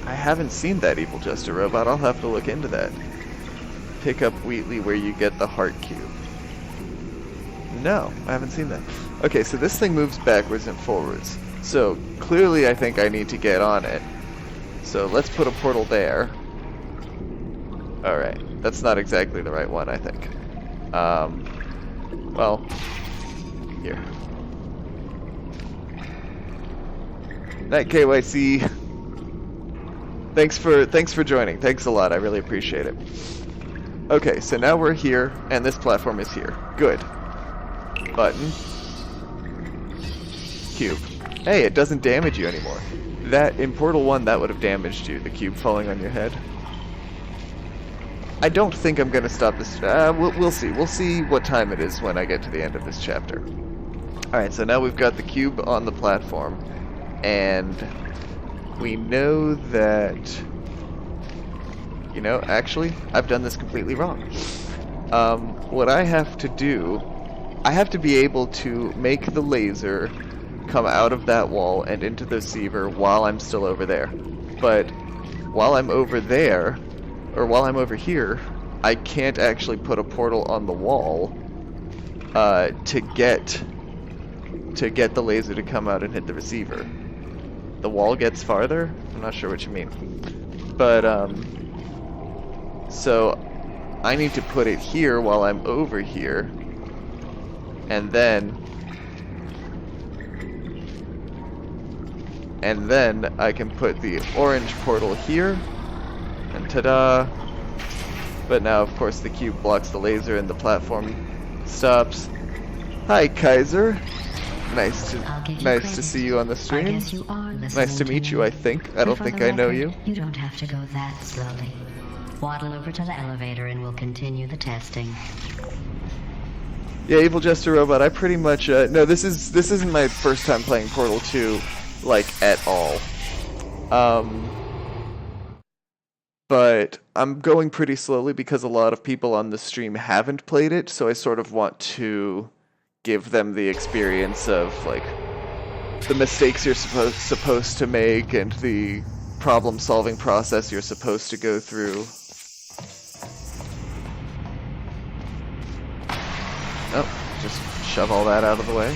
I haven't seen that Evil Just a Robot. I'll have to look into that. Pick up Wheatley where you get the heart cube. No, I haven't seen that. Okay, so this thing moves backwards and forwards. So clearly I think I need to get on it. So let's put a portal there. Alright, that's not exactly the right one, I think. Well, here. Night KYC. Thanks for joining. Thanks a lot. I really appreciate it. Okay, so now we're here, and this platform is here. Good. Button. Cube. Hey, it doesn't damage you anymore. That, in Portal 1, that would have damaged you, the cube falling on your head. I don't think I'm gonna stop this. We'll see. We'll see what time it is when I get to the end of this chapter. Alright, so now we've got the cube on the platform, and we know that... You know, actually, I've done this completely wrong. What I have to do... I have to be able to make the laser come out of that wall and into the receiver while I'm still over there. But while I'm over there, or while I'm over here, I can't actually put a portal on the wall to get the laser to come out and hit the receiver. The wall gets farther? I'm not sure what you mean. But, so I need to put it here while I'm over here. And then I can put the orange portal here, and ta-da! But now, of course, the cube blocks the laser and the platform stops. Hi, Kaiser. Nice to see you on the stream. I guess you are Nice to meet you, I think. I don't think I know you. You don't have to go that slowly. Waddle over to the elevator and we'll continue the testing. Yeah, Evil Just a Robot, I pretty much, no, this isn't my first time playing Portal 2, like, at all. But I'm going pretty slowly because a lot of people on the stream haven't played it, so I sort of want to give them the experience of, like, the mistakes you're supposed to make and the problem-solving process you're supposed to go through. Oh, just shove all that out of the way.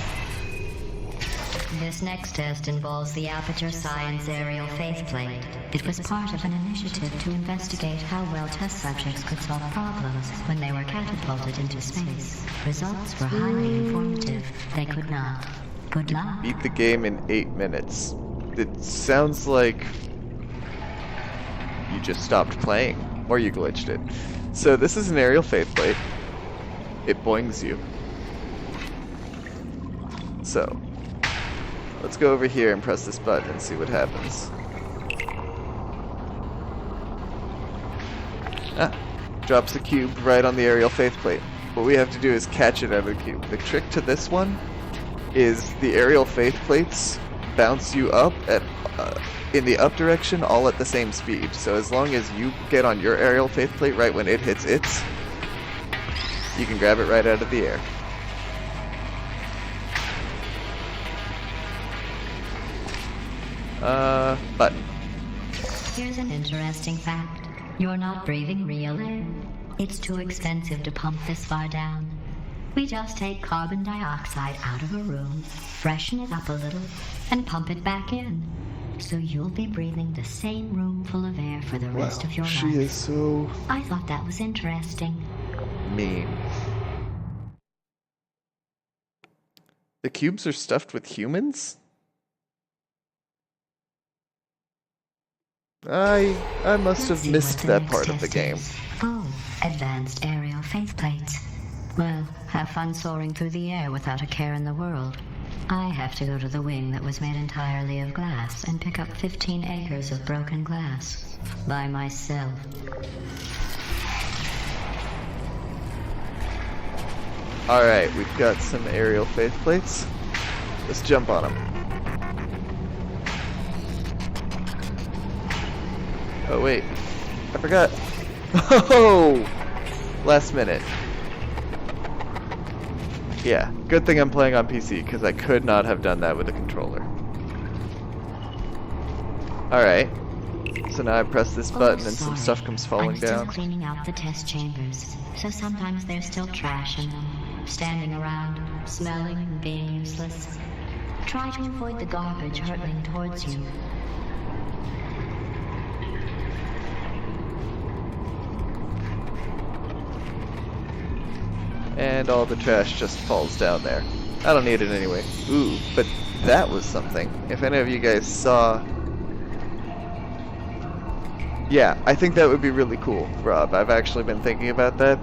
This next test involves the Aperture Science Aerial Faceplate. It was part of an initiative to investigate how well test subjects could solve problems when they were catapulted into space. Results were highly informative. They could not. Good luck. Beat the game in 8 minutes. It sounds like you just stopped playing, or you glitched it. So this is an aerial faceplate. It boings you. So, let's go over here and press this button and see what happens. Ah, drops the cube right on the aerial faceplate. What we have to do is catch it out of the cube. The trick to this one is the aerial faceplates bounce you up at in the up direction all at the same speed. So as long as you get on your aerial faceplate right when it hits its, you can grab it right out of the air. Button. Here's an interesting fact. You're not breathing real air. It's too expensive to pump this far down. We just take carbon dioxide out of a room, freshen it up a little, and pump it back in. So you'll be breathing the same room full of air for the rest of your life. She is so... I thought that was interesting. mean? The cubes are stuffed with humans? I must have Let's see missed what the that next part of the test game. is. Oh, advanced aerial faith plates. Well, have fun soaring through the air without a care in the world. I have to go to the wing that was made entirely of glass and pick up 15 acres of broken glass. By myself. Alright, we've got some aerial faith plates. Let's jump on them. Oh wait, I forgot. Oh! Last minute. Yeah, good thing I'm playing on PC, because I could not have done that with a controller. Alright, so now I press this button and some stuff comes falling I'm still down. cleaning out the test chambers, so sometimes there's still trash in them, standing around, smelling and being useless. Try to avoid the garbage hurtling towards you. And all the trash just falls down there. I don't need it anyway. Ooh, but that was something. If any of you guys saw... Yeah, I think that would be really cool, Rob. I've actually been thinking about that.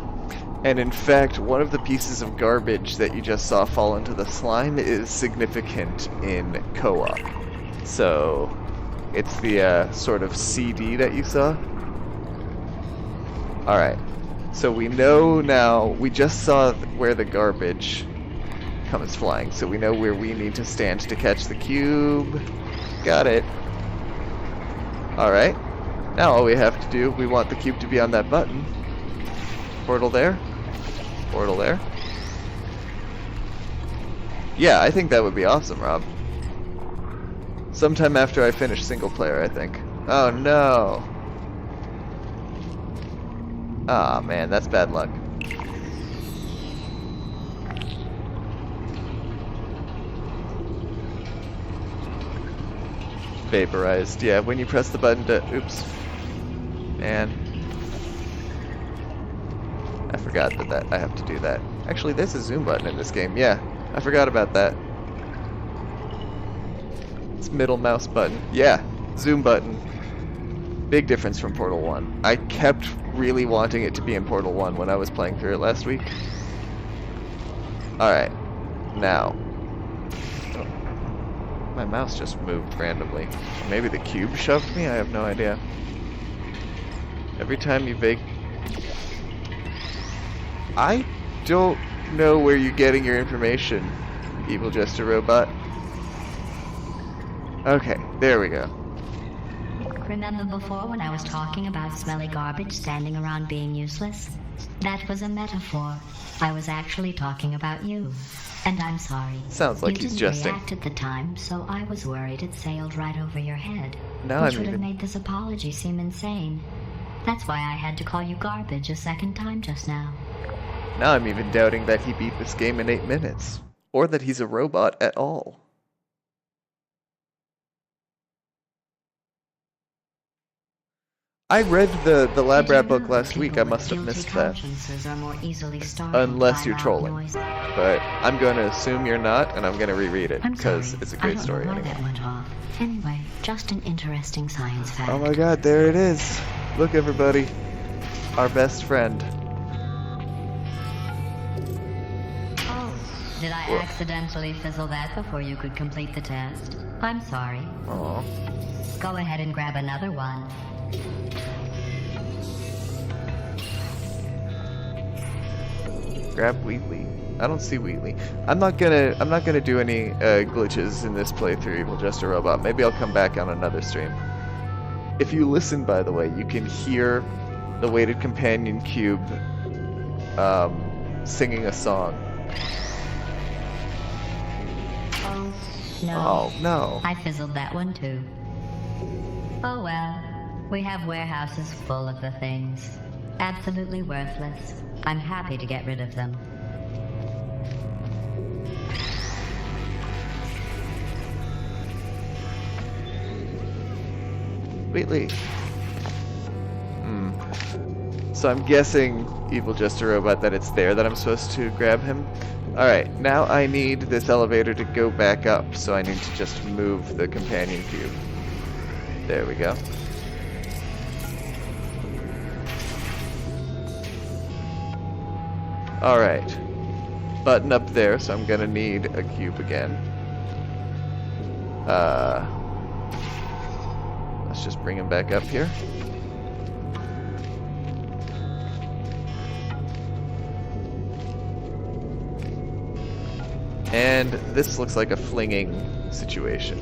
And in fact, one of the pieces of garbage that you just saw fall into the slime is significant in co-op. So, it's the sort of CD that you saw. Alright. So we know now, we just saw where the garbage comes flying, so we know where we need to stand to catch the cube. Got it. Alright. Now all we have to do, we want the cube to be on that button. Portal there. Portal there. Yeah, I think that would be awesome, Rob. Sometime after I finish single player, I think. Oh no. Ah, man, that's bad luck. Vaporized. Yeah, when you press the button to... Oops. Man. I forgot that I have to do that. Actually, there's a zoom button in this game. Yeah, I forgot about that. It's middle mouse button. Yeah, zoom button. Big difference from Portal 1. I kept really wanting it to be in Portal 1 when I was playing through it last week. Alright. Now. Oh. My mouse just moved randomly. Maybe the cube shoved me? I have no idea. Every time you bake... I don't know where you're getting your information, Evil Jester Robot. Okay, there we go. Remember before when I was talking about smelly garbage standing around being useless? That was a metaphor. I was actually talking about you. And I'm sorry. Sounds like you he's didn't jesting. react at the time, so I was worried it sailed right over your head. Now which I'm would have even... made this apology seem insane. That's why I had to call you garbage a second time just now. Now I'm even doubting that he beat this game in 8 minutes. Or that he's a robot at all. I read the lab rat book last week. I must have missed that. Unless you're trolling. But I'm going to assume you're not, and I'm going to reread it, because it's a great story I don't know why anyway. that went off. Anyway, just an interesting science fact. Oh my god, there it is. Look, everybody. Our best friend. Oh, did I accidentally fizzle that before you could complete the test? I'm sorry. Aw. Go ahead and grab another one. Grab Wheatley. I don't see Wheatley. I'm not gonna do any glitches in this playthrough, Evil Jester Robot. Maybe I'll come back on another stream. If you listen, by the way, you can hear the weighted companion cube singing a song. Oh, no. Oh no. I fizzled that one too. Oh well. We have warehouses full of the things. Absolutely worthless. I'm happy to get rid of them. So I'm guessing Evil Just a Robot that it's there that I'm supposed to grab him. Alright, now I need this elevator to go back up, so I need to just move the companion cube. There we go. Alright. Button up there, so I'm gonna need a cube again. Let's just bring him back up here. And this looks like a flinging situation.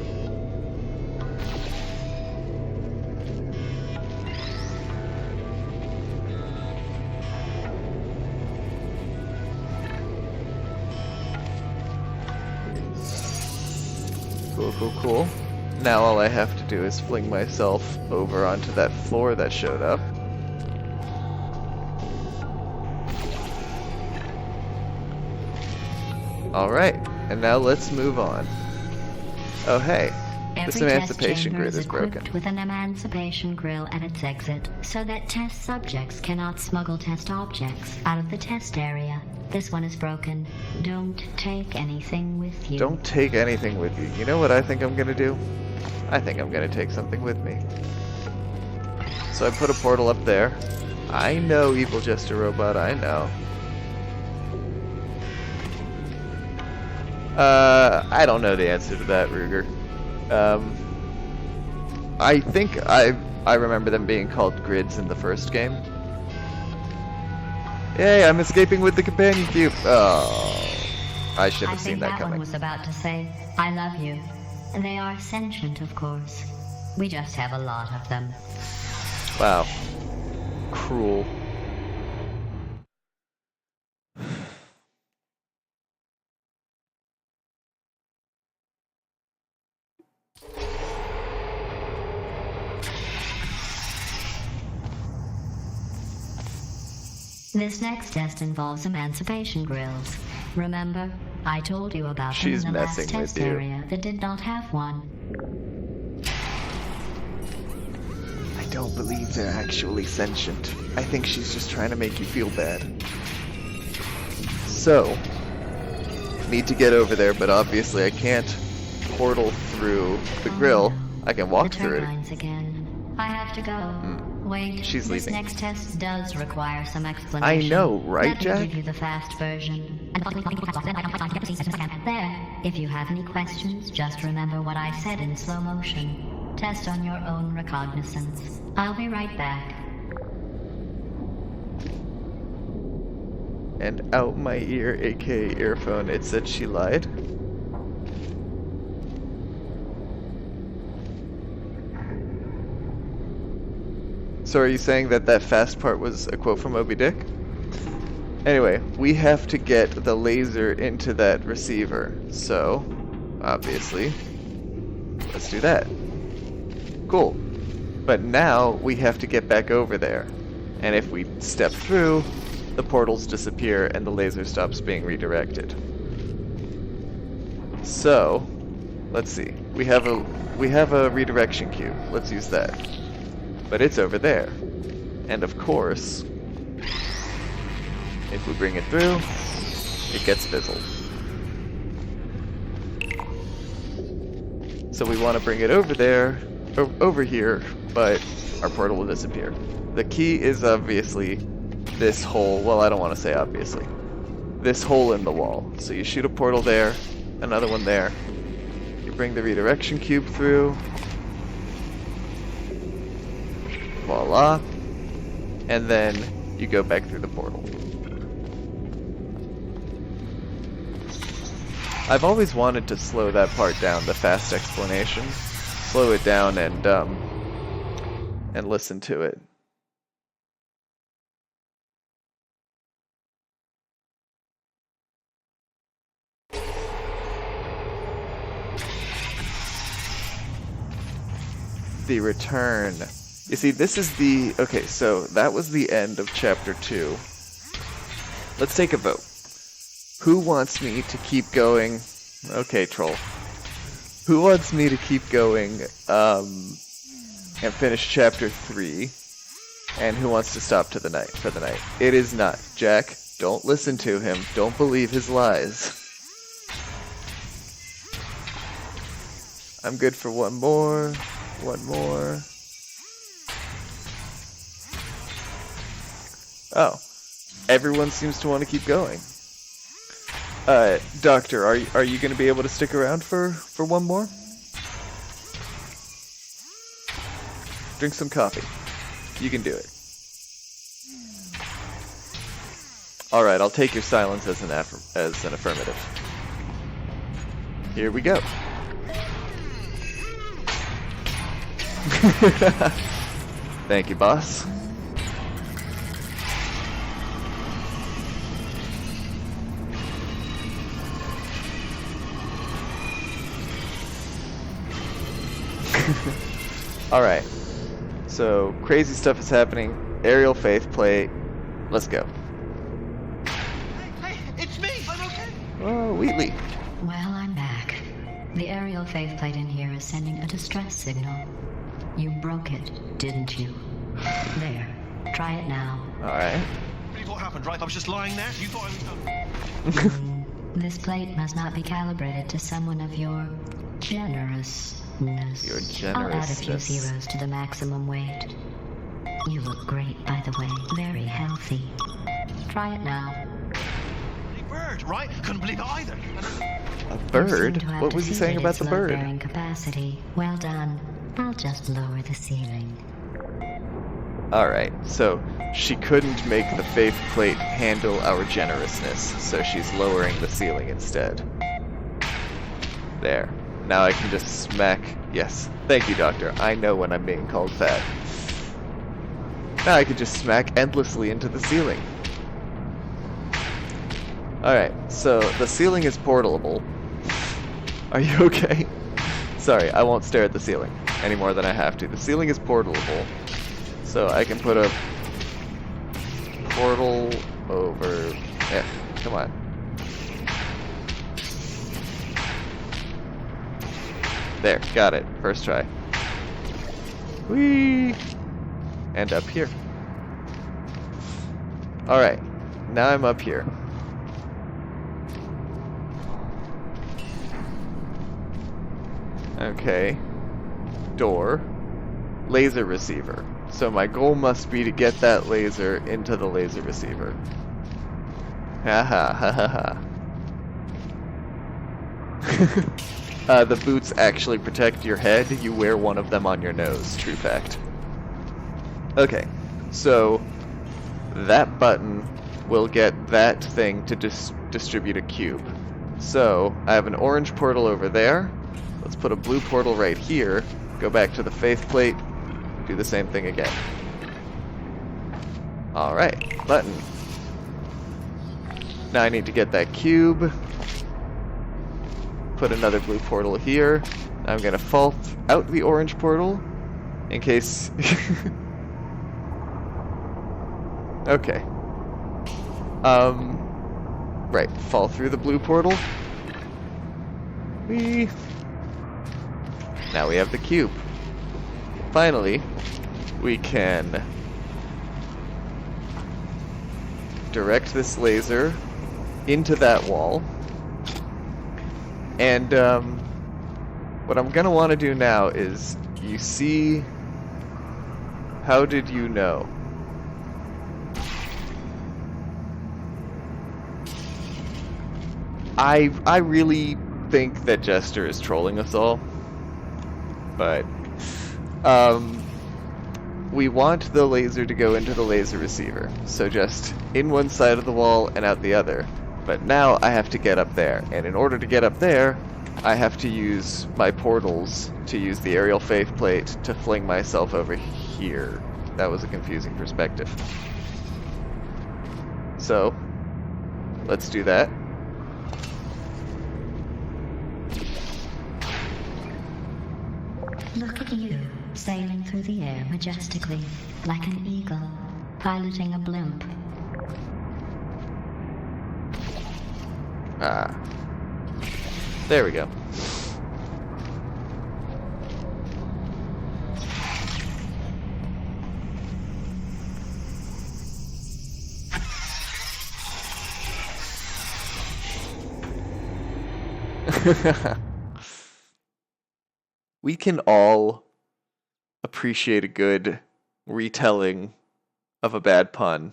Cool, cool, cool. Now all I have to do is fling myself over onto that floor that showed up. Alright, and now let's move on. Oh hey, this emancipation grid is broken. Equipped with an emancipation grill at its exit, so that test subjects cannot smuggle test objects out of the test area. This one is broken. Don't take anything with you. Don't take anything with you. You know what I think I'm gonna do? I think I'm gonna take something with me. So I put a portal up there. I know, Evil Just a Robot, I know. I don't know the answer to that, Ruger. I think I remember them being called grids in the first game. Yay, I'm escaping with the companion cube. Oh, I should have seen that coming. One was about to say, I love you. And they are sentient, of course. We just have a lot of them. Wow. Cruel. This next test involves emancipation grills. Remember, I told you about them in the last test area that did not have one. I don't believe they're actually sentient. I think she's just trying to make you feel bad. So, need to get over there, but obviously I can't portal through the grill. I can walk through it. Again. I have to go. Wait, she's leaving. This next test does require some explanation. I know, right, Jack? Let me give you the fast version. There. If you have any questions, just remember what I said in slow motion. Test on your own recognizance. I'll be right back. And out my ear, aka earphone, it said she lied. So are you saying that that fast part was a quote from Moby Dick? Anyway, we have to get the laser into that receiver. So, obviously, let's do that. Cool. But now we have to get back over there. And if we step through, the portals disappear and the laser stops being redirected. So, let's see. We have a redirection cube. Let's use that. But it's over there. And of course, if we bring it through, it gets fizzled. So we want to bring it over there, over here, but our portal will disappear. The key is obviously this hole. Well, I don't want to say obviously. This hole in the wall. So you shoot a portal there, another one there. You bring the redirection cube through. Voila. And then you go back through the portal. I've always wanted to slow that part down, the fast explanation. Slow it down and listen to it. The return. You see, this is the... Okay, so that was the end of Chapter 2. Let's take a vote. Who wants me to keep going... Okay, troll. Who wants me to keep going, and finish Chapter 3? And who wants to stop for the night? It is not. Jack, don't listen to him. Don't believe his lies. I'm good for one more. One more. Oh. Everyone seems to want to keep going. Doctor, are you going to be able to stick around for one more? Drink some coffee. You can do it. All right, I'll take your silence as an affirmative. Here we go. Thank you, boss. Alright. So, crazy stuff is happening. Aerial faith plate. Let's go. Hey, it's me! I'm okay! Oh, Wheatley. Well, I'm back. The aerial faceplate in here is sending a distress signal. You broke it, didn't you? There. Try it now. Alright. Really what happened, right? I was just lying there. You thought I was done. This plate must not be calibrated to someone of your generousness. Your I'll add a few generousness. zeros to the maximum weight. You look great, by the way. Very healthy. Try it now. Bloody bird, right? Couldn't believe it either. A You seem bird? to have What was he saying defeated about its the bird? load-bearing capacity. Well done. I'll just lower the ceiling. Alright, so she couldn't make the faith plate handle our generousness, so she's lowering the ceiling instead. There. Now I can just smack... Yes. Thank you, Doctor. I know when I'm being called fat. Now I can just smack endlessly into the ceiling. Alright, so the ceiling is portalable. Are you okay? Sorry, I won't stare at the ceiling any more than I have to. The ceiling is portalable. So I can put a portal over... come on. There, got it. First try. Whee! And up here. Alright, now I'm up here. Okay. Door. Laser receiver. So my goal must be to get that laser into the laser receiver. Ha ha ha ha ha. The boots actually protect your head. You wear one of them on your nose. True fact. Okay, so that button will get that thing to distribute a cube. So I have an orange portal over there. Let's put a blue portal right here. Go back to the faith plate. Do the same thing again. Alright, button. Now I need to get that cube. Put another blue portal here. I'm gonna fall out the orange portal in case... Okay. Right, fall through the blue portal. Whee! Now we have the cube. Finally, we can direct this laser into that wall. And what I'm gonna want to do now is, you see, how did you know? I really think that Jester is trolling us all, but we want the laser to go into the laser receiver, so just in one side of the wall and out the other. But now I have to get up there, and in order to get up there, I have to use my portals to use the aerial faith plate to fling myself over here. That was a confusing perspective. So, let's do that. Look at you, sailing through the air majestically, like an eagle, piloting a blimp. Ah. There we go. We can all appreciate a good retelling of a bad pun.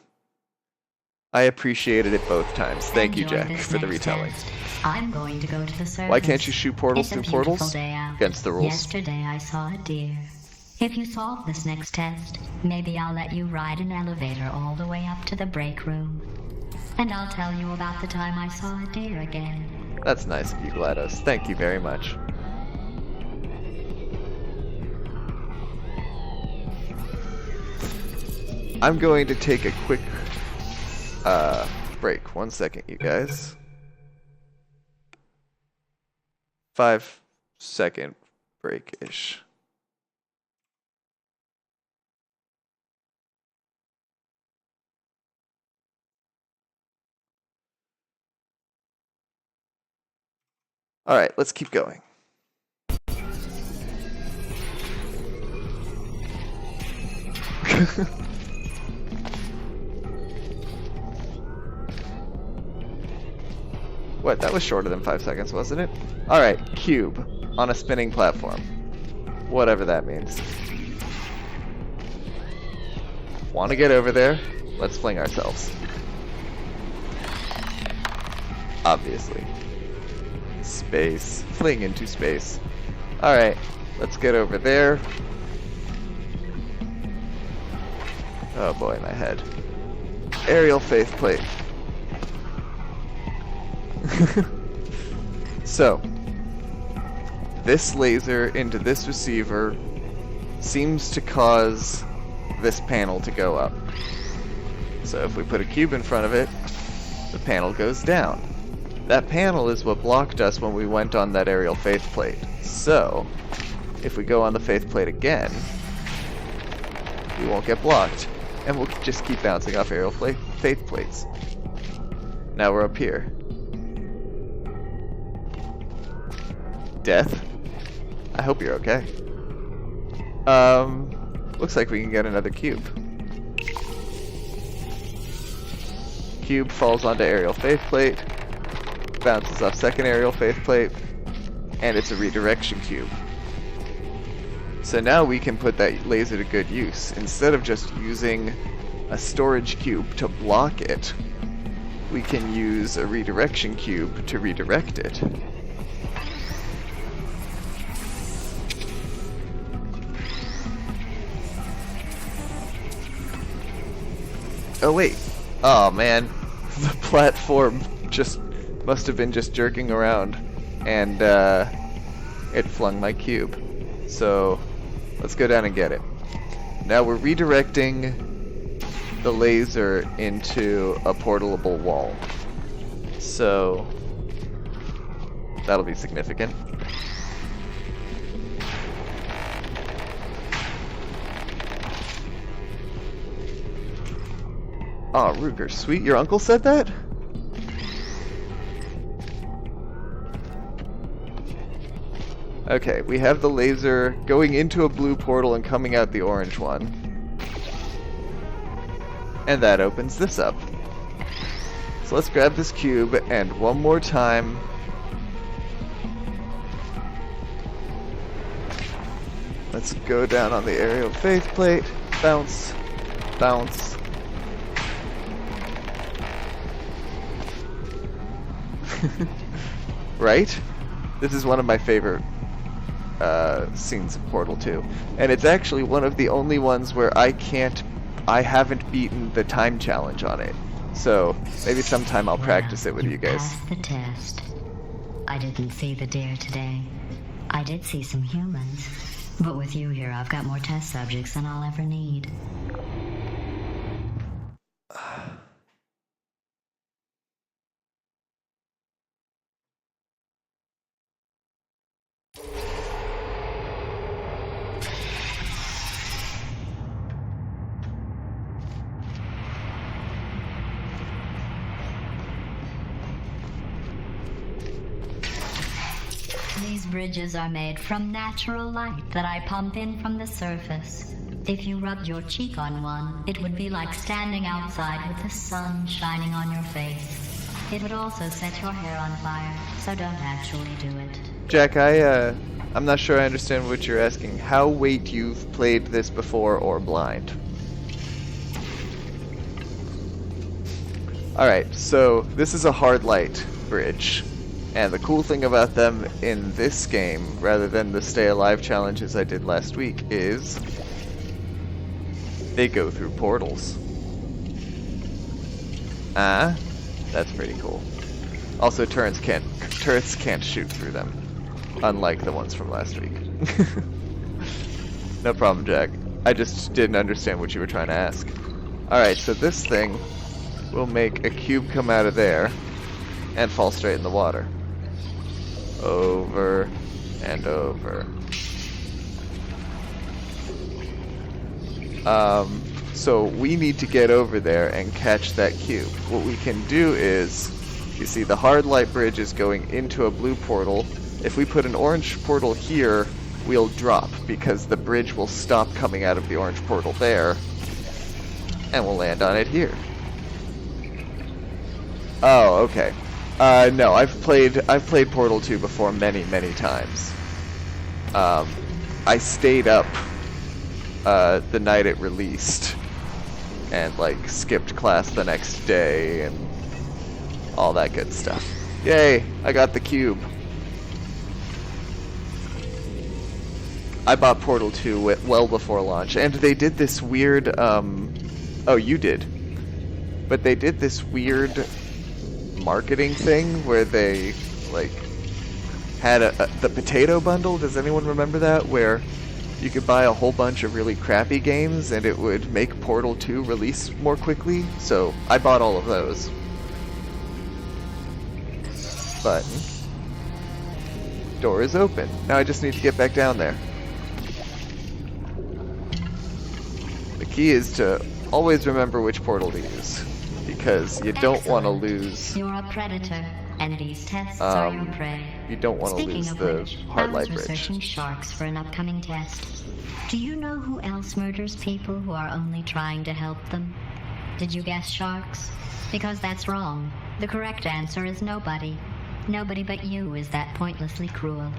I appreciated it both times. Thank you, Enjoy Jack, this for the next retelling. test. I'm going to go to the surface. Why can't you shoot portals It's a through beautiful portals? day out. Against the rules. Yesterday I saw a deer. If you solve this next test, maybe I'll let you ride an elevator all the way up to the break room. And I'll tell you about the time I saw a deer again. That's nice of you, GLaDOS. Thank you very much. I'm going to take a quick break. 1 second, you guys. 5-second break-ish. Alright, let's keep going. What? That was shorter than 5 seconds, wasn't it? Alright, cube on a spinning platform. Whatever that means. Want to get over there? Let's fling ourselves. Obviously. Space. Fling into space. Alright, let's get over there. Oh boy, my head. Aerial faith plate. So, this laser into this receiver seems to cause this panel to go up. So if we put a cube in front of it, the panel goes down. That panel is what blocked us when we went on that aerial faith plate. So, if we go on the faith plate again, we won't get blocked, and we'll just keep bouncing off aerial faith plates. Now we're up here. Death? I hope you're okay. Looks like we can get another cube. Cube falls onto aerial faith plate, bounces off second aerial faith plate, and it's a redirection cube. So now we can put that laser to good use. Instead of just using a storage cube to block it, we can use a redirection cube to redirect it. Oh wait. Oh man. The platform just must have been just jerking around, and it flung my cube. So let's go down and get it. Now we're redirecting the laser into a portalable wall. So that'll be significant. Aw, Ruger, sweet. Your uncle said that? Okay, we have the laser going into a blue portal and coming out the orange one. And that opens this up. So let's grab this cube and one more time. Let's go down on the aerial faith plate. Bounce. Bounce. Right? This is one of my favorite scenes of Portal 2. And it's actually one of the only ones where I haven't beaten the time challenge on it. So maybe sometime I'll practice it with you guys. Passed the test. I didn't see the deer today. I did see some humans. But with you here, I've got more test subjects than I'll ever need. These bridges are made from natural light that I pump in from the surface. If you rubbed your cheek on one, it would be like standing outside with the sun shining on your face. It would also set your hair on fire, so don't actually do it. Jack, I'm not sure I understand what you're asking. How wait you've played this before or blind? Alright, so this is a hard light bridge. And the cool thing about them in this game, rather than the Stay Alive challenges I did last week, is they go through portals. That's pretty cool. Also, turrets can't shoot through them, unlike the ones from last week. No problem, Jack. I just didn't understand what you were trying to ask. Alright, so this thing will make a cube come out of there and fall straight in the water. Over and over. So we need to get over there and catch that cube. What we can do is, you see the hard light bridge is going into a blue portal. If we put an orange portal here, we'll drop because the bridge will stop coming out of the orange portal there, and we'll land on it here. Oh, okay. No, I've played Portal 2 before many times. I stayed up the night it released and like skipped class the next day and all that good stuff. Yay, I got the cube. I bought Portal 2 well before launch, and they did this weird oh, you did. But they did this weird marketing thing where they like had the potato bundle. Does anyone remember that? Where you could buy a whole bunch of really crappy games and it would make Portal 2 release more quickly. So I bought all of those. Button. Door is open. Now I just need to get back down there. The key is to always remember which portal to use, because you don't want to lose. You're a predator, and these tests are your prey. You don't want to lose the hard light I was bridge. researching sharks for an upcoming test. Do you know who else murders people who are only trying to help them? Did you guess sharks? Because that's wrong. The correct answer is nobody. Nobody but you is that pointlessly cruel.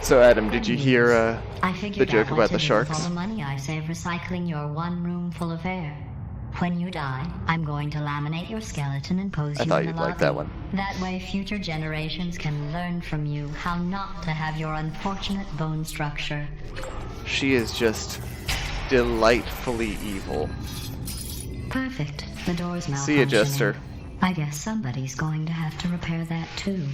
So Adam, did you hear I figured the joke out what about to the do sharks? with all the money I save recycling your one room full of air. When you die, I'm going to laminate your skeleton and pose I you thought in the you'd lobby. like that one. That way future generations can learn from you how not to have your unfortunate bone structure. She is just delightfully evil. Perfect. The door's malfunctioning. See ya, Jester. I guess somebody's going to have to repair that too.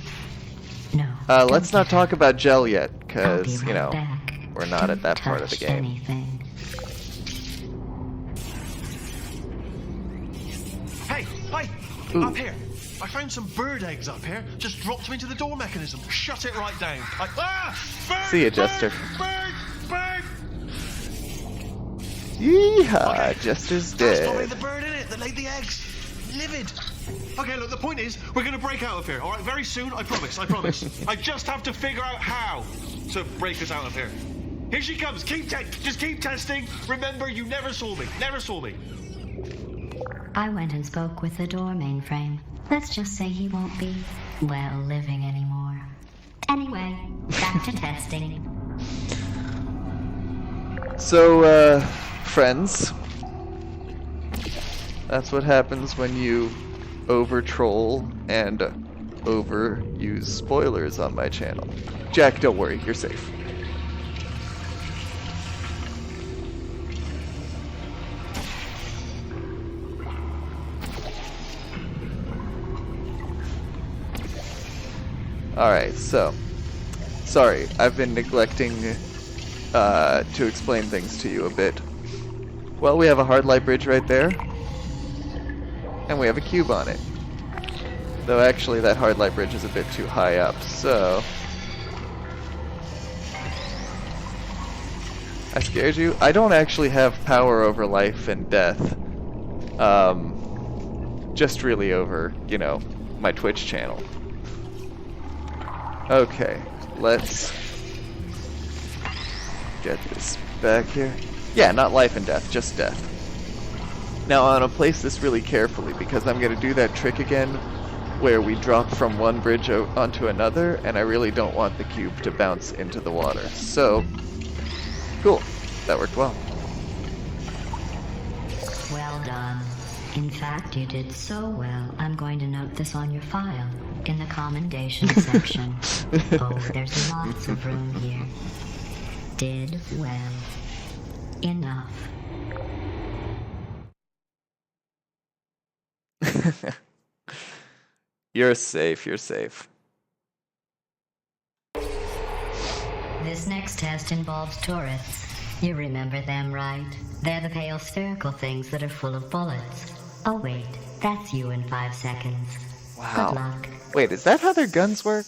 No. Let's don't not get talk her. about Gel yet, I'll be because, you right know, back. we're not Don't at that part of the touch game. Anything. Hey, hi! Ooh. Up here. I found some bird eggs up here. Just dropped them into the door mechanism. Shut it right down. Bird! See ya, Jester. Bird! Bird! Yeehaw, Jester's That's probably dead. the bird in it that laid the eggs. Livid. Okay, look, the point is, we're gonna break out of here, alright? Very soon, I promise, I promise. I just have to figure out how to break us out of here. Here she comes, just keep testing. Remember, you never saw me, never saw me. I went and spoke with the door mainframe. Let's just say he won't be, well, living anymore. Anyway, back to testing. So, friends, that's what happens when you over-troll and overuse spoilers on my channel. Jack, don't worry, you're safe. Alright, so, sorry, I've been neglecting to explain things to you a bit. Well, we have a hard light bridge right there. And we have a cube on it. Though actually that hard light bridge is a bit too high up, so... I scared you? I don't actually have power over life and death. Just really over, you know, my Twitch channel. Okay, let's get this back here. Yeah, not life and death, just death. Now I want to place this really carefully because I'm going to do that trick again where we drop from one bridge onto another, and I really don't want the cube to bounce into the water. So, cool. That worked well. Well done. In fact, you did so well, I'm going to note this on your file, in the commendation section. Oh, there's lots of room here. Did well. Enough. You're safe, you're safe. This next test involves turrets. You remember them, right? They're the pale spherical things that are full of bullets. Oh wait, that's you in 5 seconds. Wow. Good luck. Wait, is that how their guns work?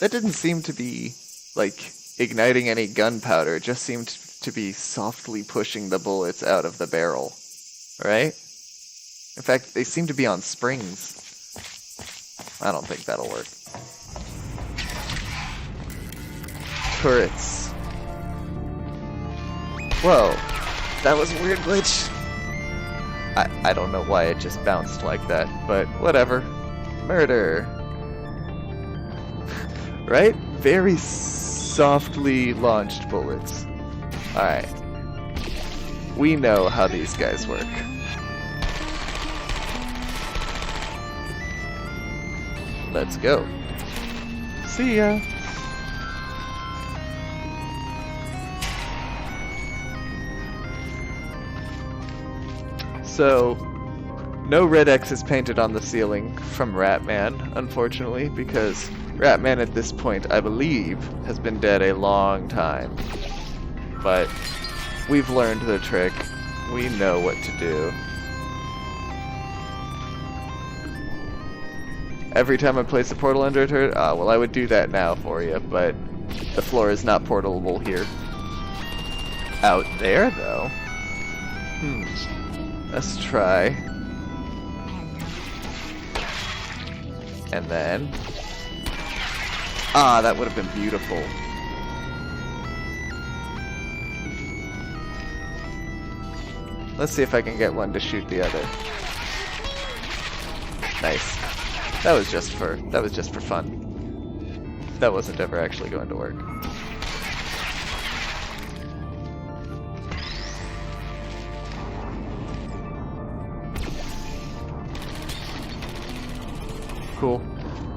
That didn't seem to be, like, igniting any gunpowder. It just seemed to be softly pushing the bullets out of the barrel. Right? In fact, they seem to be on springs. I don't think that'll work. Turrets. Whoa. That was a weird glitch. I don't know why it just bounced like that, but whatever. Murder. Right? Very softly launched bullets. Alright. We know how these guys work. Let's go. See ya. So, no red X is painted on the ceiling from Ratman, unfortunately, because Ratman at this point, I believe, has been dead a long time. But we've learned the trick. We know what to do. Every time I place a portal under a turret? Ah, well, I would do that now for you, but the floor is not portalable here. Out there, though? Let's try. And then... Ah, that would have been beautiful. Let's see if I can get one to shoot the other. Nice. That was just for fun. That wasn't ever actually going to work. Cool.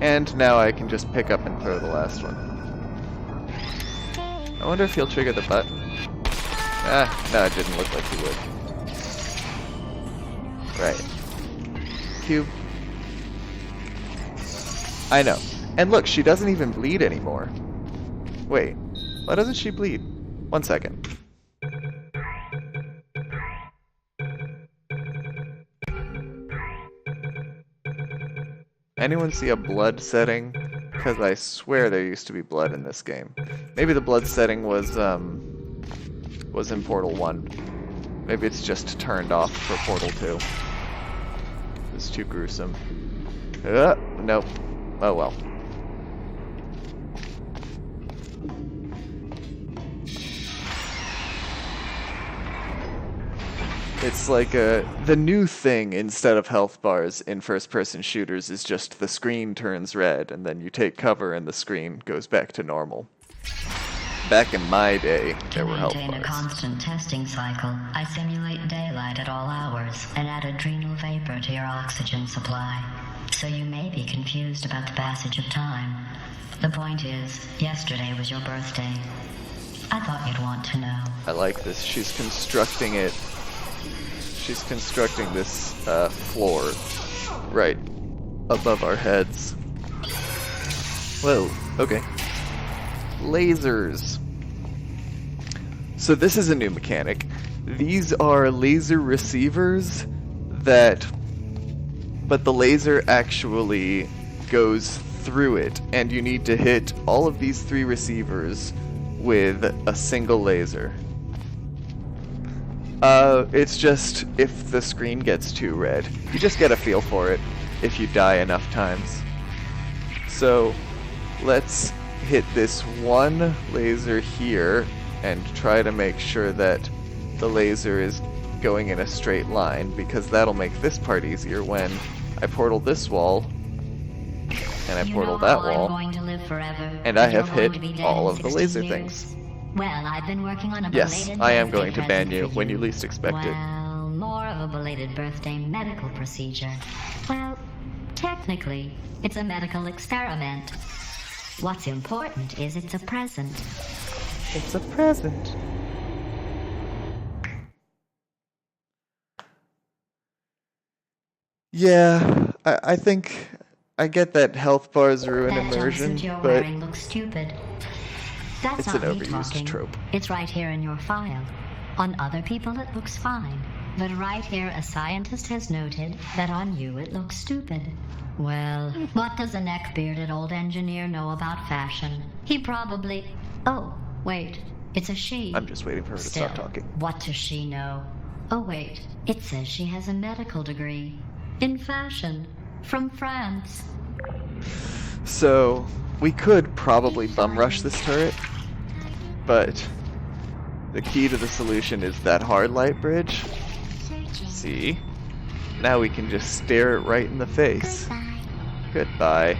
And now I can just pick up and throw the last one. I wonder if he'll trigger the button. Ah, no, it didn't look like he would. Right. Cube. I know. And look, she doesn't even bleed anymore. Wait, why doesn't she bleed? 1 second. Anyone see a blood setting? Because I swear there used to be blood in this game. Maybe the blood setting was in Portal 1. Maybe it's just turned off for Portal 2. It's too gruesome. Nope. Oh well. It's like the new thing instead of health bars in first-person shooters is just the screen turns red and then you take cover and the screen goes back to normal. Back in my day, there were health bars. To maintain a constant testing cycle, I simulate daylight at all hours and add adrenal vapor to your oxygen supply. So you may be confused about the passage of time. The point is, yesterday was your birthday. I thought you'd want to know. I like this. She's constructing it. She's constructing this floor right above our heads. Whoa, okay. Lasers. So this is a new mechanic. These are laser receivers that, but the laser actually goes through it, and you need to hit all of these 3 receivers with a single laser. It's just if the screen gets too red. You just get a feel for it if you die enough times. So let's hit this one laser here and try to make sure that the laser is going in a straight line, because that'll make this part easier when I portal this wall and I portal that wall, I'm going to live forever, and I have you're going hit to be dead all in of the 16 laser years. things. Well, I've been working on a Yes, belated I am birthday going to ban present you for when you least expect it. Well, more of a belated birthday medical procedure. Well, technically, it's a medical experiment. What's important is it's a present. It's a present. Yeah, I think I get that health bars ruin That immersion, jumpsuit you're but wearing looks stupid. That's it's not an me overused talking. trope. It's right here in your file. On other people it looks fine. But right here a scientist has noted that on you it looks stupid. Well, what does a neck-bearded old engineer know about fashion? He probably... Oh, wait. It's a she. I'm just waiting for her to Still, stop talking. what does she know? Oh, wait. It says she has a medical degree. In fashion. From France. So, we could probably bum rush this turret, but the key to the solution is that hard light bridge. See? Now we can just stare it right in the face. Goodbye.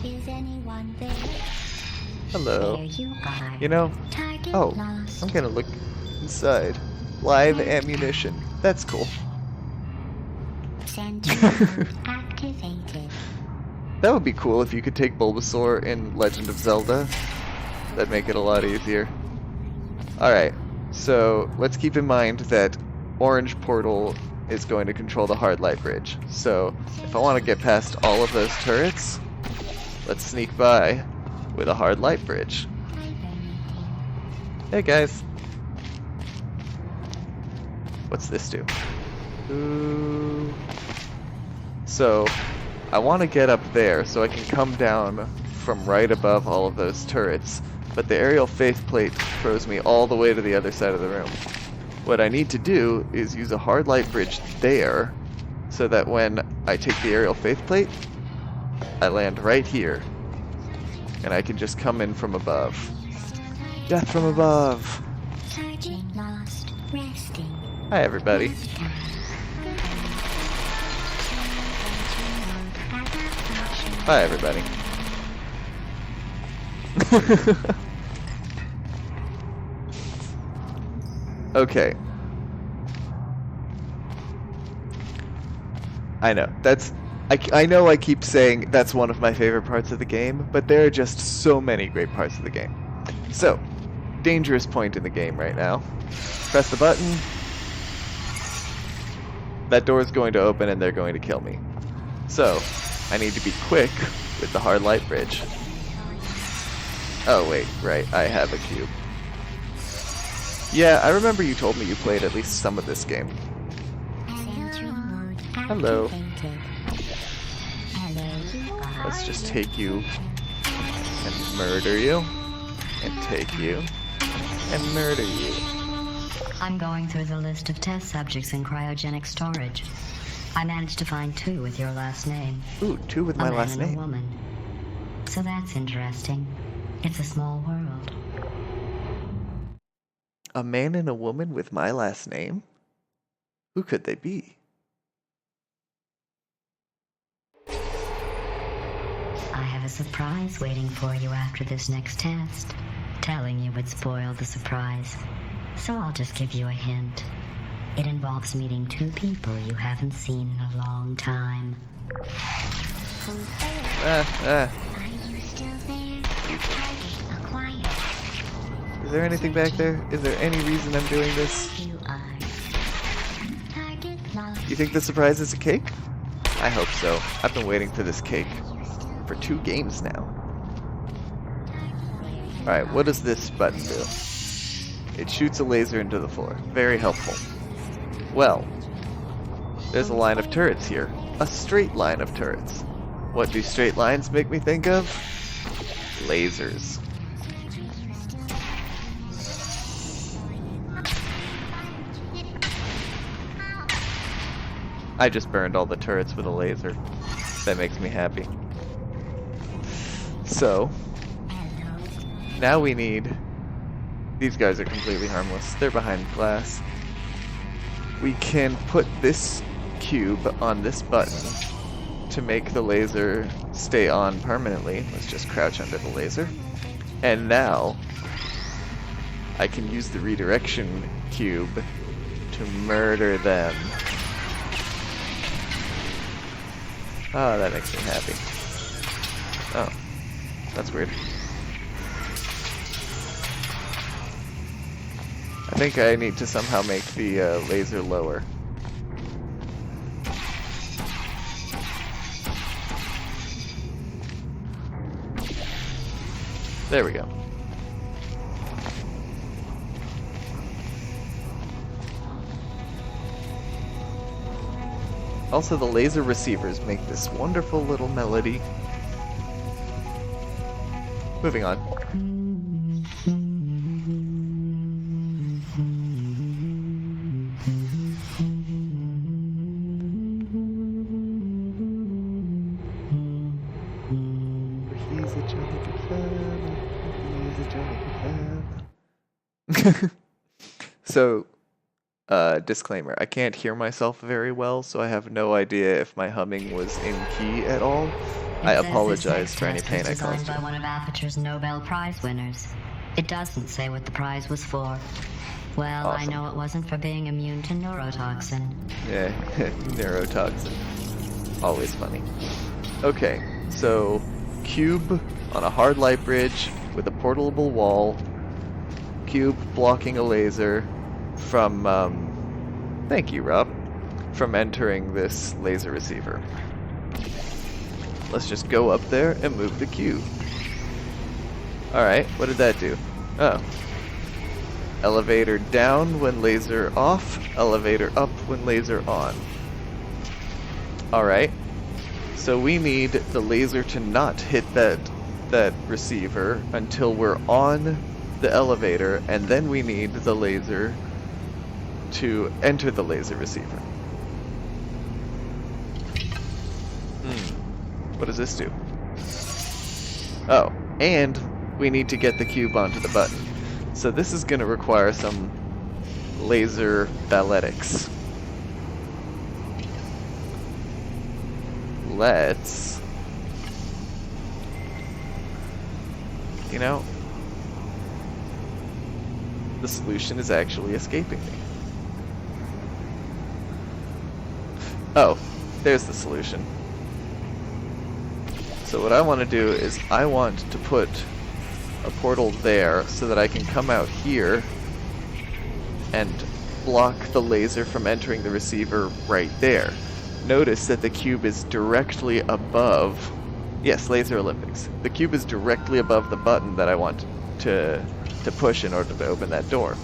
Is anyone there? Hello. There you are. You know, Target oh, lost. I'm gonna look inside. Live ammunition. That's cool. Sentry mode activated. That would be cool if you could take Bulbasaur in Legend of Zelda. That'd make it a lot easier. Alright, so let's keep in mind that Orange Portal is going to control the hard light bridge. So if I want to get past all of those turrets, let's sneak by with a hard light bridge. Hey guys. What's this do? Ooh. So I want to get up there so I can come down from right above all of those turrets, but the aerial faceplate throws me all the way to the other side of the room. What I need to do is use a hard light bridge there, so that when I take the aerial faceplate, I land right here, and I can just come in from above. Death from above! Sergeant lost. Resting. Hi everybody. Hi everybody. Okay. I know, I know I keep saying that's one of my favorite parts of the game, but there are just so many great parts of the game. So, dangerous point in the game right now. Press the button. That door is going to open and they're going to kill me. So, I need to be quick with the hard light bridge. Oh wait, right, I have a cube. Yeah, I remember you told me you played at least some of this game. Hello. Let's just take you and murder you, and take you and murder you. I'm going through the list of test subjects in cryogenic storage. I managed to find 2 with your last name. Ooh, 2 with my a man last and name. A woman. So that's interesting. It's a small world. A man and a woman with my last name? Who could they be? I have a surprise waiting for you after this next test. Telling you would spoil the surprise. So I'll just give you a hint. It involves meeting 2 people you haven't seen in a long time. Are you still there? Target acquired. Is there anything back there? Is there any reason I'm doing this? You are. Target lost. You think the surprise is a cake? I hope so. I've been waiting for this cake for 2 games now. Alright, what does this button do? It shoots a laser into the floor. Very helpful. Well, there's a line of turrets here. A straight line of turrets. What do straight lines make me think of? Lasers. I just burned all the turrets with a laser. That makes me happy. So, now we need... These guys are completely harmless. They're behind glass. We can put this cube on this button to make the laser stay on permanently. Let's just crouch under the laser. And now, I can use the redirection cube to murder them. Oh, that makes me happy. Oh, that's weird. I think I need to somehow make the laser lower. There we go. Also, the laser receivers make this wonderful little melody. Moving on. He's a jolly good fellow. He's a jolly good fellow. So, disclaimer, I can't hear myself very well, so I have no idea if my humming was in key at all. I apologize for any pain I caused designed by you. one of Aperture's Nobel Prize winners. It doesn't say what the prize was for. Well, Awesome. I know it wasn't for being immune to neurotoxin. Yeah, neurotoxin. Always funny. Okay, so cube on a hard light bridge with a portable wall. Cube blocking a laser from, thank you, Rob, from entering this laser receiver. Let's just go up there and move the cube. Alright, what did that do? Oh. Elevator down when laser off, elevator up when laser on. Alright. So we need the laser to not hit that receiver until we're on the elevator, and then we need the laser to enter the laser receiver. What does this do? Oh, and we need to get the cube onto the button. So this is going to require some laser balletics. Let's... You know, the solution is actually escaping me. Oh, there's the solution. So what I want to do is I want to put a portal there so that I can come out here and block the laser from entering the receiver right there. Notice that the cube is directly above... Yes, Laser Olympics. The cube is directly above the button that I want to push in order to open that door.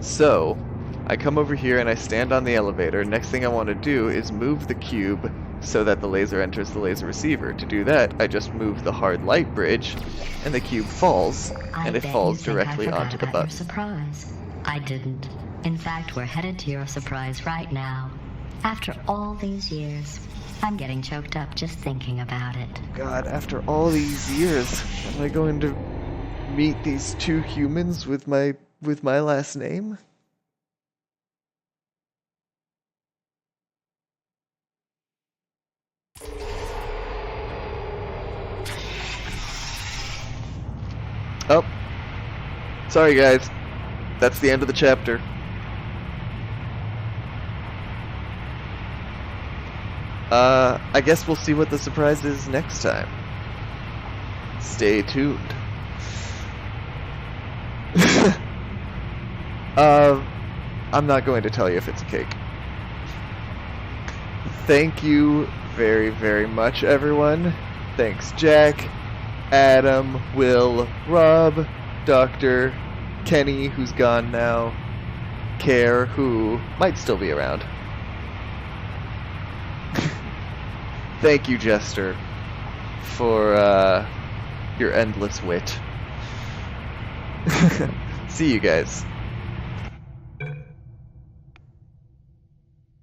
So, I come over here and I stand on the elevator. Next thing I want to do is move the cube so that the laser enters the laser receiver. To do that, I just move the hard light bridge, and the cube falls, and it falls directly onto the button. Surprise. I didn't. In fact, we're headed to your surprise right now. After all these years, I'm getting choked up just thinking about it. God, after all these years, am I going to meet these two humans with my last name? Oh. Sorry, guys. That's the end of the chapter. I guess we'll see what the surprise is next time. Stay tuned. I'm not going to tell you if it's a cake. Thank you very, very much, everyone. Thanks, Jack, Adam, Will, Rob, Doctor, Kenny, who's gone now, Care, who might still be around. Thank you, Jester, for your endless wit. See you guys.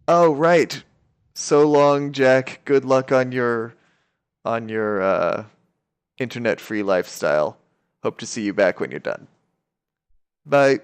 Oh, right. So long, Jack. Good luck on your internet free lifestyle. Hope to see you back when you're done. Bye.